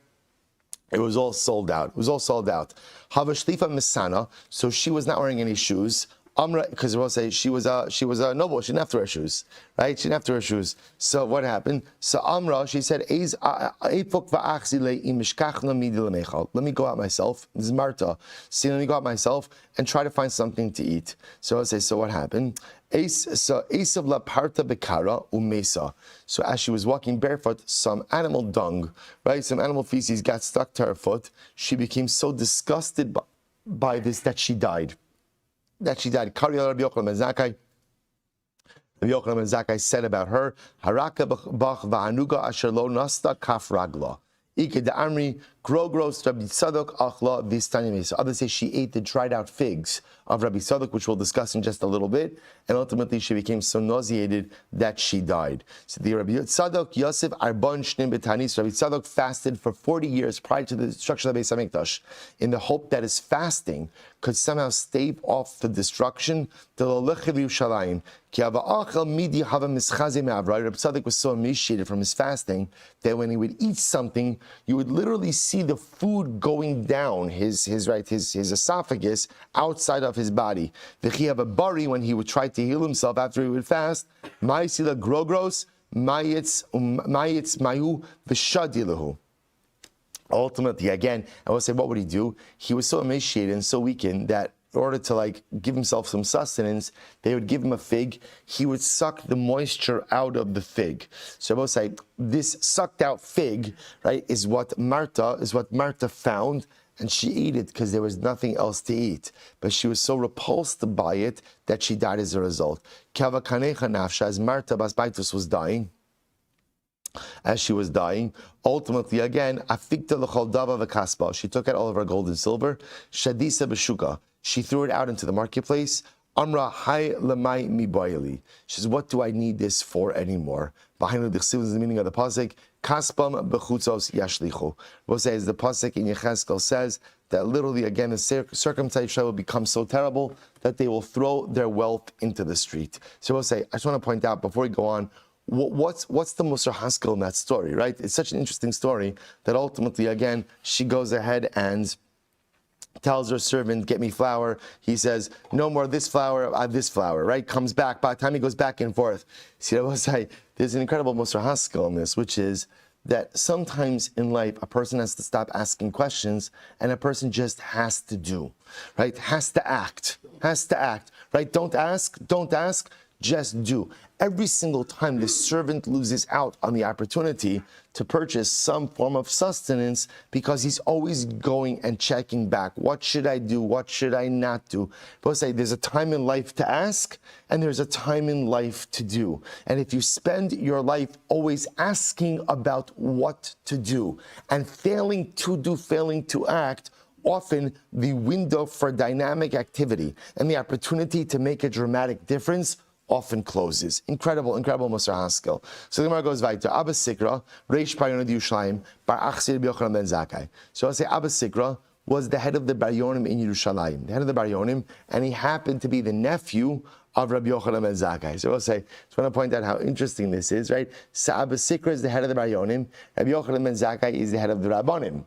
it was all sold out. Havashlifa misana, so she was not wearing any shoes. Amra, because we'll say she was a noble, she didn't have to wear shoes, right? She didn't have to wear shoes. So what happened? So Amra, she said, let me go out myself. This is Marta. See, let me go out myself and try to find something to eat. So I'll say, so what happened? So as she was walking barefoot, some animal dung, right? Some animal feces got stuck to her foot. She became so disgusted by this that she died. Rabbi Yochanan ben Zakkai said about her, Haraka bach va'anuga asher lo nasta kaf ragla. Ike de amri grogros Rabbi Tzadok achla v'stanimei. So others say she ate the dried out figs of Rabbi Tzadok, which we'll discuss in just a little bit, and ultimately she became so nauseated that she died. So the Rabbi Tzadok Yosef Arbon Shnim Betanis. Rabbi Tzadok fasted for 40 years prior to the destruction of the Beis HaMikdash, in the hope that his fasting could somehow stave off the destruction. Rabbi Tzadok was so emaciated from his fasting that when he would eat something, you would literally see the food going down his esophagus outside of his body. Bari, when he would try to heal himself after he would fast, Ma'isila grogros, Mayitz Mayu V'shadilahu. ultimately, again, I will say, what would he do? He was so emaciated and so weakened that in order to give himself some sustenance, they would give him a fig. He would suck the moisture out of the fig. So I will say, this sucked out fig, right, is what Martha found, and she ate it because there was nothing else to eat. But she was so repulsed by it that she died as a result. As Martha Bas Baitus was dying, as she was dying, ultimately again, afikta l'chol dava v'kaspa. She took out all of her gold and silver. Shadisa b'shuka. She threw it out into the marketplace. Amra hay lemay mi boyeli. She says, "What do I need this for anymore?" Behind the is the meaning of the pasuk. Kaspam bechutzos yashlichu. What says the pasuk in Yecheskel says that literally again the circumcised will become so terrible that they will throw their wealth into the street. So we'll say, I just want to point out before we go on. What's the Musar Haskell in that story, right? It's such an interesting story that ultimately, again, she goes ahead and tells her servant, get me flour. He says, no more this flour, right? Comes back. By the time he goes back and forth, see, I will say, there's an incredible Musar Haskell in this, which is that sometimes in life, a person has to stop asking questions and a person just has to do, right? Has to act, right? Don't ask, just do. Every single time the servant loses out on the opportunity to purchase some form of sustenance because he's always going and checking back. What should I do? What should I not do? But say there's a time in life to ask and there's a time in life to do. And if you spend your life always asking about what to do and failing to do, failing to act, often the window for dynamic activity and the opportunity to make a dramatic difference often closes. Incredible Musar Haskell. So the Gemara goes weiter. Abba Sikra, Reish Paryonim Yerushalayim, Bar Achsir B'Yochanan Ben Zakkai. So I'll say Abba Sikra was the head of the Baryonim in Yerushalayim, the head of the Baryonim, and he happened to be the nephew of Rabbi Yochanan Ben Zakkai. So we'll say, just want to point out how interesting this is, right? So Abba Sikra is the head of the Baryonim, Rabbi Yochanan Ben Zakkai is the head of the Rabbanim.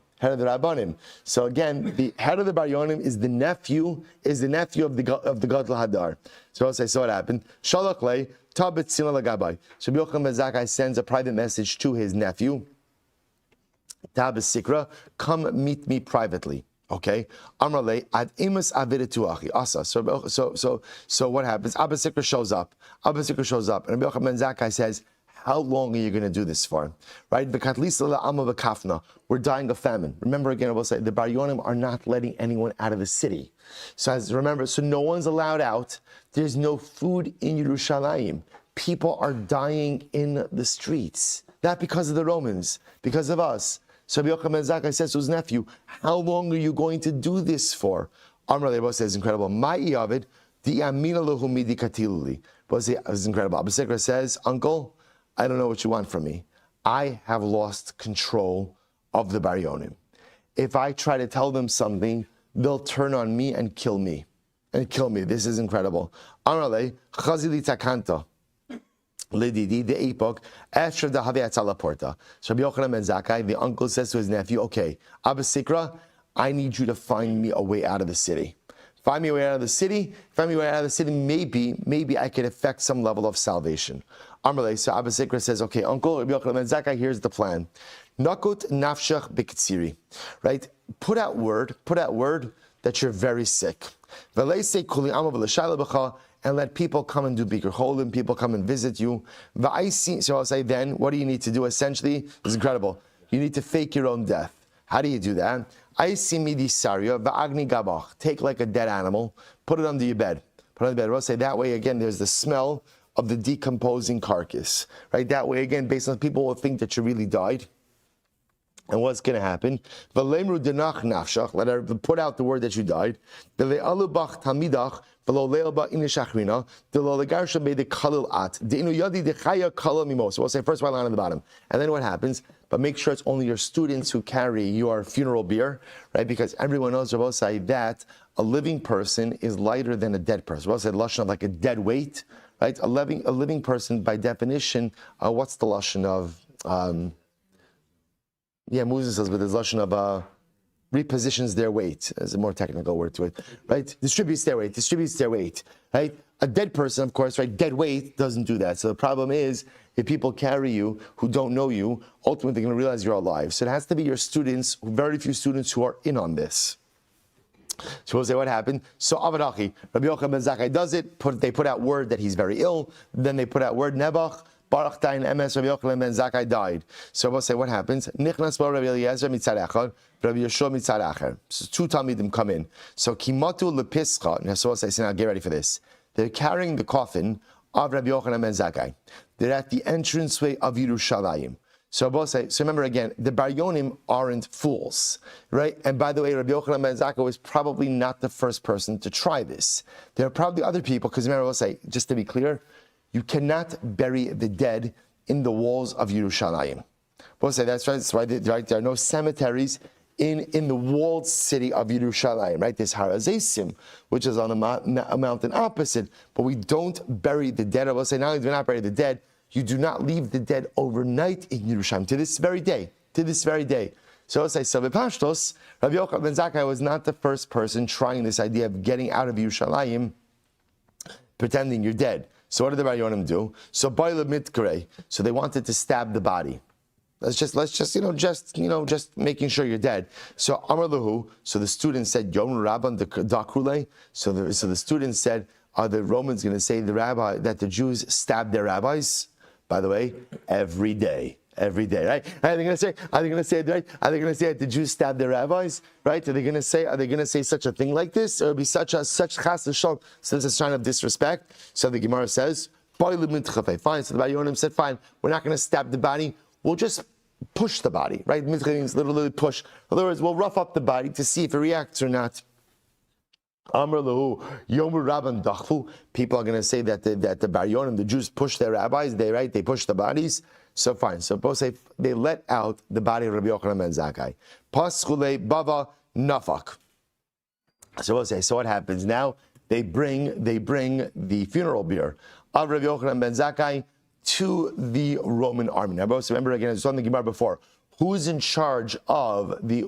So again, the head of the Baryonim is the nephew of the Gadol Hadar. So I'll say, so what happened? Shalach lei tabet tzila lagabai. So Rabbi Yochanan Ben Zakkai sends a private message to his nephew, Tabet Sikra, come meet me privately. Okay, Amrale ad imus avidetuachi asa. So what happens? Abba Sikra shows up, and Rabbi Yochanan Ben Zakkai says, how long are you going to do this for? Right? We're dying of famine. Remember again, I will say the Baryonim are not letting anyone out of the city. So no one's allowed out. There's no food in Yerushalayim. People are dying in the streets. Not because of the Romans, because of us. So Rabbi Yochanan Ben Zakkai says to his nephew, how long are you going to do this for? Amar Lebo says, incredible. Ma'i Yavid, di amina lahu midi katiluli. It's incredible. Abba Sikra says, uncle, I don't know what you want from me. I have lost control of the Baryonim. If I try to tell them something, they'll turn on me and kill me. This is incredible. Amrale, chazili takanta. Lididi, the epoch, after the Haveatzala Porta. So Rabbi Yochanan Ben Zakkai, the uncle, says to his nephew, okay, Abba Sikra, I need you to find me a way out of the city. Find me a way out of the city. Maybe I could effect some level of salvation. Amrle, so Abba Sikra says, okay, uncle, Rabbi Yochanan Ben Zakkai, here's the plan. Nakut nafshach b'kitziri, right? Put out word that you're very sick. V'leisei kuli ama v'l'shayla b'cha, and let people come and do Bikur Cholim, people come and visit you. So I'll say then, what do you need to do? Essentially, this is incredible. You need to fake your own death. How do you do that? I see midi saria va'agni gabach. Take like a dead animal, put it under your bed. Put it on the bed. I'll say that way again, there's the smell of the decomposing carcass. Right? That way again, based on people will think that you really died. And what's going to happen? V'lemru denach nafshach. Let her put out the word that you died. V'le'alubach tamidach. So we'll say first one line on the bottom. And then what happens? But make sure it's only your students who carry your funeral beer, right? Because everyone knows, we'll say that a living person is lighter than a dead person. We'll say lashon of like a dead weight, right? A living person, by definition, what's the lashon of? Moses says, but there's lashon of repositions their weight. There's a more technical word to it, right? Distributes their weight, right? A dead person, of course, right? Dead weight doesn't do that. So the problem is, if people carry you who don't know you, ultimately they're going to realize you're alive. So it has to be your students, very few students who are in on this. So we'll say what happened. So Avadachi, Rabbi Yochanan ben Zakkai does it. They put out word that he's very ill. Then they put out word Nebuch. Baruch Tain Emes Rabbi Yochanan ben Zakkai died. So we'll say what happens. Nichnas bo Rabbi Eliezer mitzad echad, Rabbi Yeshua mitzad acher. So two Talmidim come in. So Kimatu lepischa. And so we'll say, so now get ready for this. They're carrying the coffin of Rabbi Yochanan ben Zakkai. They're at the entranceway of Yerushalayim. So both say, so remember again, the Bar Yonim aren't fools, right? And by the way, Rabbi Yochanan ben Zakkai was probably not the first person to try this. There are probably other people, because remember, we'll say, just to be clear, you cannot bury the dead in the walls of Yerushalayim. We'll say that's right. That's why there are no cemeteries in the walled city of Yerushalayim, right? There's Har HaZeisim, which is on a mountain opposite, but we don't bury the dead. I will say, not only do we not bury the dead, you do not leave the dead overnight in Yerushalayim to this very day. So I'll say, so B'Pashtos, Rabbi Yochanan ben Zakkai was not the first person trying this idea of getting out of Yerushalayim, pretending you're dead. So what did the Bar Yonim do? So Baila Mitkare, so they wanted to stab the body. Let's just making sure you're dead. So Amar Lahu, so the student said, Yom Rabban Dakrule. So the student said, are the Romans going to say that the Jews stabbed their rabbis? By the way, every day, right? Are they going to say that the Jews stabbed their rabbis? Right? Are they going to say such a thing like this? Or it'll be such chas v'shalom, so it's a sign of disrespect. So the Gemara says, fine. So the Bar Yonim said, fine, we're not going to stab the body. We'll just push the body, right? Mitcha means literally push. In other words, we'll rough up the body to see if it reacts or not. Amr lahu Yomu Rabban Dachfu. People are going to say that the Bar Yonim, the Jews, push their rabbis. They push the bodies. So fine. So both say they let out the body of Rabbi Yochanan ben Zakkai. Paschule Bava Nafak. So we'll say. So what happens now? They bring the funeral bier of Rabbi Yochanan ben Zakkai to the Roman army. Now, both remember again, I saw in the Gemara before. Who's in charge of the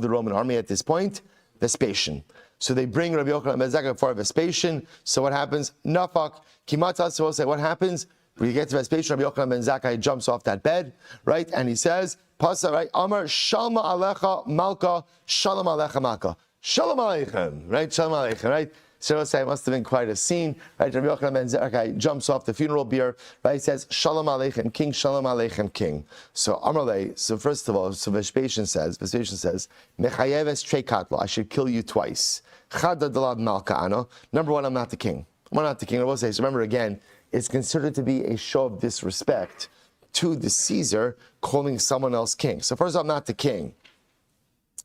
Roman army at this point? Vespasian. So they bring Rabbi Yochanan ben Zakkai before Vespasian. So what happens? Nafak, Kimata. So we'll say what happens? We get to Vespasian, Rabbi Yochanan ben Zakkai jumps off that bed, right? And he says, Pasa, right? Amar, Shalma Alecha Malka, Shalom Alecha Malka. Shalom Aleichem, right? Shalom Aleichem, right? So we'll say it must have been quite a scene, right? Rabbi Yochanan ben Zakkai jumps off the funeral bier, right? He says, Shalom Aleichem King, Shalom Aleichem King. So Amarle, so first of all, so Vespasian says, Mechayeves Treikatlo, I should kill you twice. Chada Dalad Malka Ano. Number one, I'm not the king. I'm not the king. I will say, so remember again, it's considered to be a show of disrespect to the Caesar calling someone else king. So first, I'm not the king.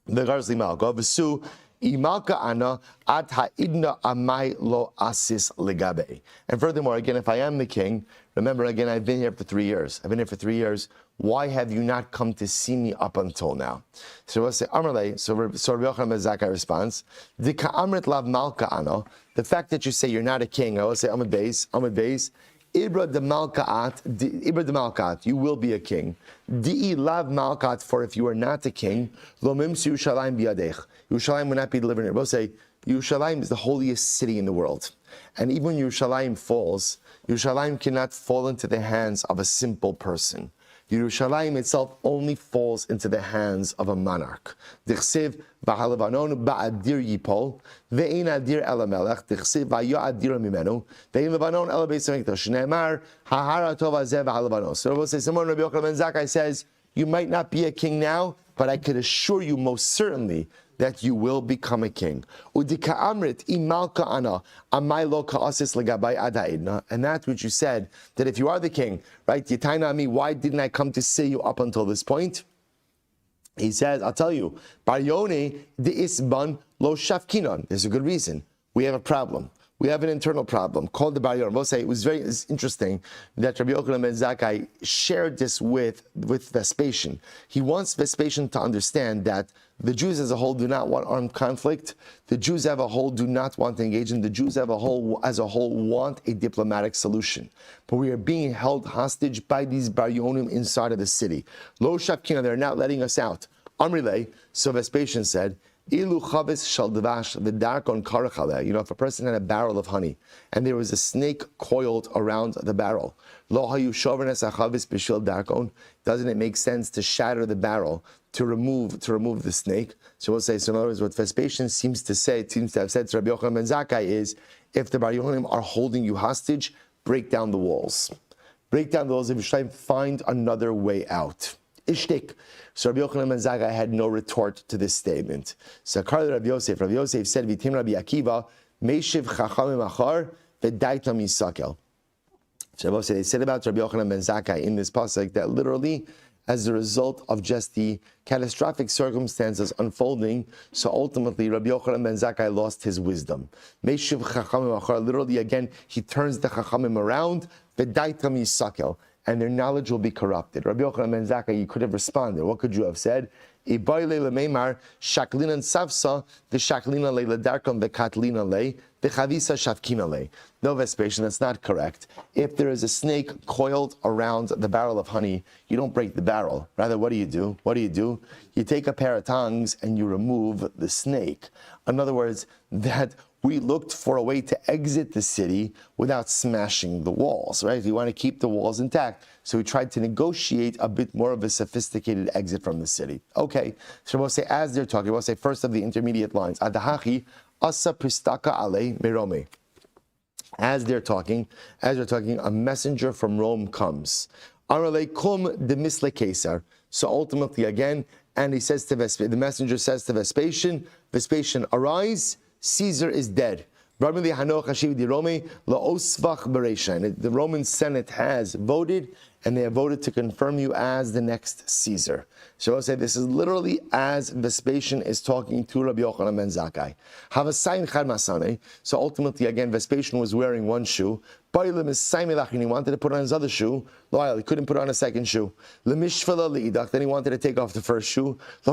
The Garzli Malka, Vesu, Imalka Ana, Ad Ha'idna Amai Lo Asis Legabe. And furthermore, again, if I am the king, remember again, I've been here for 3 years. Why have you not come to see me up until now? So we'll say, Amarle, so Rabbi Yochanan ben Zakkai responds, the Ka'amrit Lav Malka Ano, the fact that you say you're not a king, I will say, Amad Beis, Ibra de Malkat, you will be a king. Di'i Lav Malkat, for if you are not a king, Lo Mimsu Yerushalayim Biyadech, Yerushalayim will not be delivered. We'll say, Yerushalayim is the holiest city in the world. And even when Yerushalayim falls, Yerushalayim cannot fall into the hands of a simple person. Yerushalayim itself only falls into the hands of a monarch. Dichsiv v'halavanon ba'adir yipol ve'ein adir elamelech dichsiv v'ya'adir mimenu ve'ein levanon ela beis hamikdash ne'emar ha'hara tov hazeh v'halavanon. So we'll say, someone Rabbi Yochanan ben Zakkai says, you might not be a king now, but I could assure you most certainly that you will become a king. And that's what you said, that if you are the king, right, Yitaina me, why didn't I come to see you up until this point? He says, I'll tell you, Bar Yoni de Isban lo Shafkinon. There's a good reason. We have a problem. We have an internal problem called the Bar Yonim. We'll say it's interesting that Rabbi Yochanan ben Zakkai shared this with Vespasian. He wants Vespasian to understand that the Jews as a whole do not want armed conflict. The Jews as a whole do not want to engage in. The Jews as a whole want a diplomatic solution. But we are being held hostage by these Bar Yonim inside of the city. Lo Shafkina, they're not letting us out. Amrile, so Vespasian said, Ilu chavis shal devash v'darkon karachaleh. If a person had a barrel of honey and there was a snake coiled around the barrel, lo hayu shovernes achavis b'shil darkon. Doesn't it make sense to shatter the barrel to remove the snake? So we'll say. So in other words, what Vespasian seems to have said to Rabbi Yochanan ben Zakkai is, if the Bar Yohanim are holding you hostage, break down the walls. Break down the walls if you try and find another way out. Ishtik. So Rabbi Yochanan ben Zakkai had no retort to this statement. So Rabbi Yosef said, Vitim Rabbi Akiva, Meishiv Chachamim Achar, V'daita Misakel. So they said about Rabbi Yochanan ben Zakkai in this pasuk that literally, as a result of just the catastrophic circumstances unfolding, so ultimately Rabbi Yochanan ben Zakkai lost his wisdom. Meishiv Chachamim Achar, literally again, he turns the Chachamim around, V'daita Misakel, and their knowledge will be corrupted. Rabbi Yochanan ben Zakkai, you could have responded. What could you have said? Shaklina savsa, the shaklina le ledarkon vekatlina le, the chavisa shavkina le. No, Vespasian, that's not correct. If there is a snake coiled around the barrel of honey, you don't break the barrel. Rather, what do you do? You take a pair of tongs and you remove the snake. In other words, that we looked for a way to exit the city without smashing the walls, right? We want to keep the walls intact. So we tried to negotiate a bit more of a sophisticated exit from the city. Okay, so we'll say, as they're talking, we'll say first of the intermediate lines, Adahachi, Asa Pristaka Ale Merome. As they're talking, a messenger from Rome comes. Arale kum de misle Caesar. So ultimately again, and he says to Vespasian, the messenger says to Vespasian, arise, Caesar is dead. The Roman Senate has voted, and they have voted to confirm you as the next Caesar. So I'll say this is literally as Vespasian is talking to Rabbi Yochanan ben Zakkai. So ultimately, again, Vespasian was wearing one shoe. He wanted to put on his other shoe. He couldn't put on a second shoe. Then he wanted to take off the first shoe. He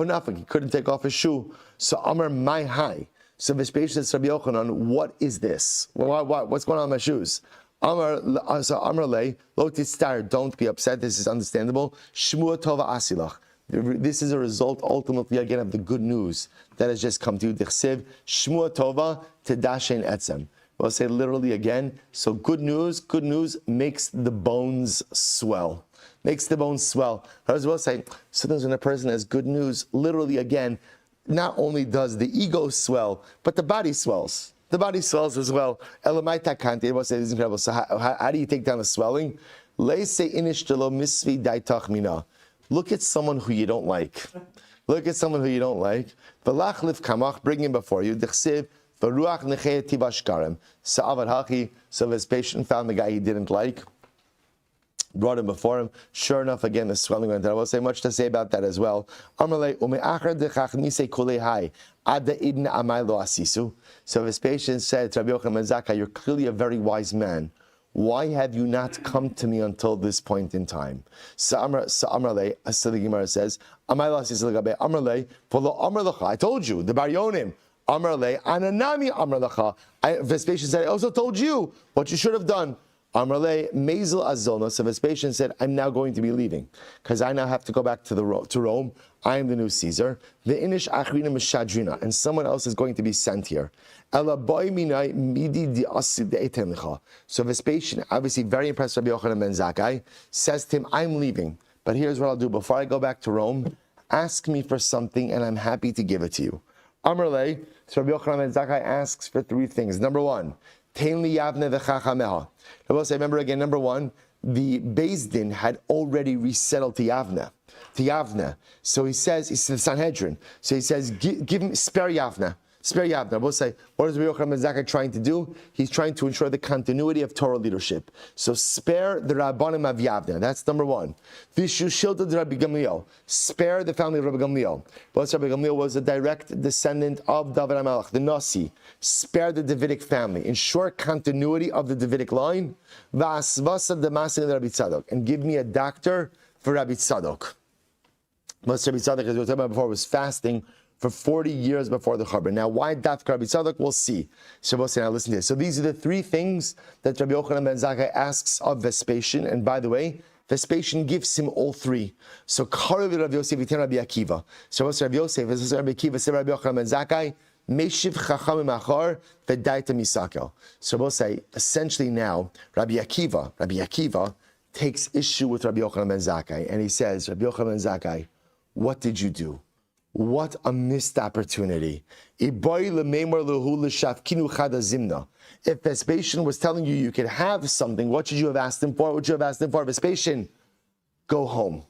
couldn't take off his shoe. So Amar my high. So Vespasian says to Rabbi Yochanan, what is this? What's going on with my shoes? Amar le, lo titztar, don't be upset, this is understandable. Shmua tova asilach. This is a result, ultimately, again, of the good news that has just come to you. Dichsev, Shmua tova tedashen etzem. We'll say literally again, so good news makes the bones swell. Makes the bones swell. As well say, sometimes when a person has good news, literally again, not only does the ego swell, but the body swells. The body swells as well. Elamaita kante, I will say this is incredible. So how do you take down the swelling? Look at someone who you don't like. Look at someone who you don't like. Bring him before you. So Vespasian found the guy he didn't like, brought him before him. Sure enough, again, the swelling went down. I will say much to say about that as well. So Vespasian said to Rabbi Yochanan ben Zakkai, you're clearly a very wise man. Why have you not come to me until this point in time? So the Gemara says, I told you, the Bar Yonim. Vespasian said, I also told you what you should have done. Amrle Mazel Azolna. So Vespasian said, I'm now going to be leaving because I now have to go back to Rome. I am the new Caesar. The Inish Achrina Mishadrina, and someone else is going to be sent here. So Vespasian, obviously very impressed with Rabbi Yochanan ben Zakkai, says to him, I'm leaving, but here's what I'll do. Before I go back to Rome, ask me for something and I'm happy to give it to you. Amrle, so Rabbi Yochanan ben Zakkai asks for three things. Number one, remember again, number one, the Beis Din had already resettled to Yavne. So he says Sanhedrin. So he says, give him, spare Yavne. We'll say, what is Rabbi Yochanan ben Zakkai trying to do? He's trying to ensure the continuity of Torah leadership. So spare the Rabbanim of Yavne. That's number one. Vishushilta de Rabbi Gamliel. Spare the family of Rabbi Gamliel. Rabbi Gamliel was a direct descendant of David HaMelech, the Nasi. Spare the Davidic family. Ensure continuity of the Davidic line. V'asvasa demasin de Rabbi Tzadok. And give me a doctor for Rabbi Tzadok. Most Rabbi Tzadok, as we were talking about before, was fasting for 40 years before the Charbon. Now, why Dafka Rabbi Tzadok? We'll see. Shabbos, now listen to this. So these are the three things that Rabbi Yochanan ben Zakkai asks of Vespasian. And by the way, Vespasian gives him all three. So Karav Rabbi Yosef Yitin Rabbi Akiva. So what's Rabbi Yosef? This is Rabbi Akiva. Say Rabbi Yochanan ben Zakkai. Meshiv Chachamim Achar V'Daita Misakel. So we'll say essentially now Rabbi Akiva takes issue with Rabbi Yochanan ben Zakkai, and he says, Rabbi Yochanan ben Zakkai, what did you do? What a missed opportunity. If Vespasian was telling you you could have something, what should you have asked him for? What would you have asked him for? Vespasian, go home.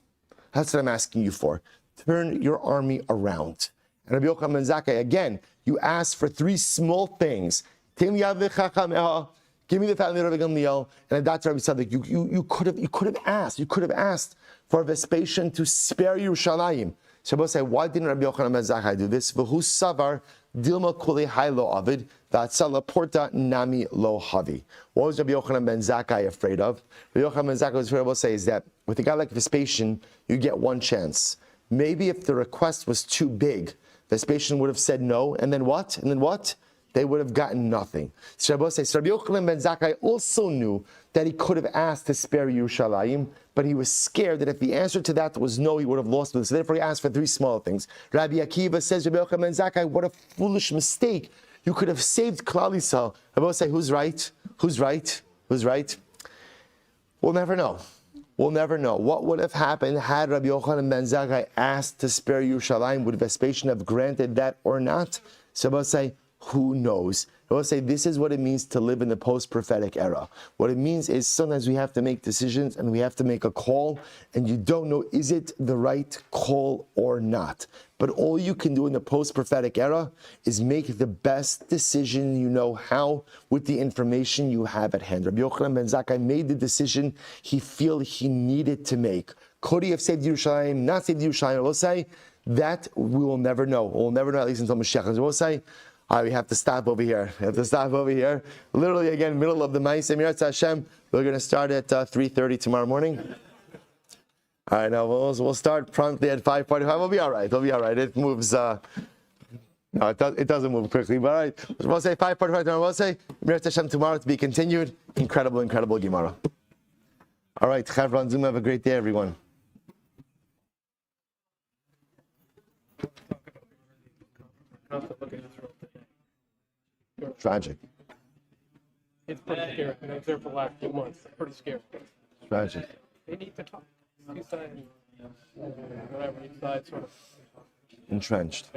That's what I'm asking you for. Turn your army around. And Rabbi Yochanan ben Zakkai, again, you asked for three small things. Give me the family of Rabbi Gamliel, and that's Rabbi Tzaddik. You could have asked for Vespasian to spare Yerushalayim. Shabbos say, why didn't Rabbi Yochanan ben Zakkai do this? V'hu savar dilma kuli hay lo avid v'atzala porta nami lo havi. What was Rabbi Yochanan ben Zakkai afraid of? Rabbi Yochanan ben Zakkai was afraid of say is that with a guy like Vespasian, you get one chance. Maybe if the request was too big, Vespasian would have said no, and then what? And then what? They would have gotten nothing. So Rabbi Yochanan ben Zakkai also knew that he could have asked to spare Yerushalayim, but he was scared that if the answer to that was no, he would have lost it. So therefore he asked for three small things. Rabbi Akiva says, Rabbi Yochanan ben Zakkai, what a foolish mistake. You could have saved Klal Yisrael. Rabbi say, who's right? Who's right? Who's right? We'll never know. We'll never know. What would have happened had Rabbi Yochanan ben Zakkai asked to spare Yerushalayim? Would Vespasian have granted that or not? So Rabbi say, who knows? I will say this is what it means to live in the post-prophetic era. What it means is sometimes we have to make decisions and we have to make a call, and you don't know, is it the right call or not? But all you can do in the post-prophetic era is make the best decision you know how with the information you have at hand. Rabbi Yochanan ben Zakkai made the decision he felt he needed to make. Could he have saved Yerushalayim, not saved Yerushalayim? I will say that we will never know. We'll never know, at least until Mashiach. I will say, all right, we have to stop over here. Literally, again, middle of the Ma'aseh Mirat Hashem. We're going to start at 3:30 tomorrow morning. All right, now we'll start promptly at 5:45. We'll be all right. It moves. No, it doesn't move quickly. But all right, we'll say 5:45 tomorrow. We'll say Mirat Hashem tomorrow to be continued. Incredible Gemara. All right, Chavran Zoom. Have a great day, everyone. Tragic. It's pretty scary. I was there for the last 2 months. Pretty scary. Tragic. They need to talk. Each side, whatever, each side sort of Entrenched.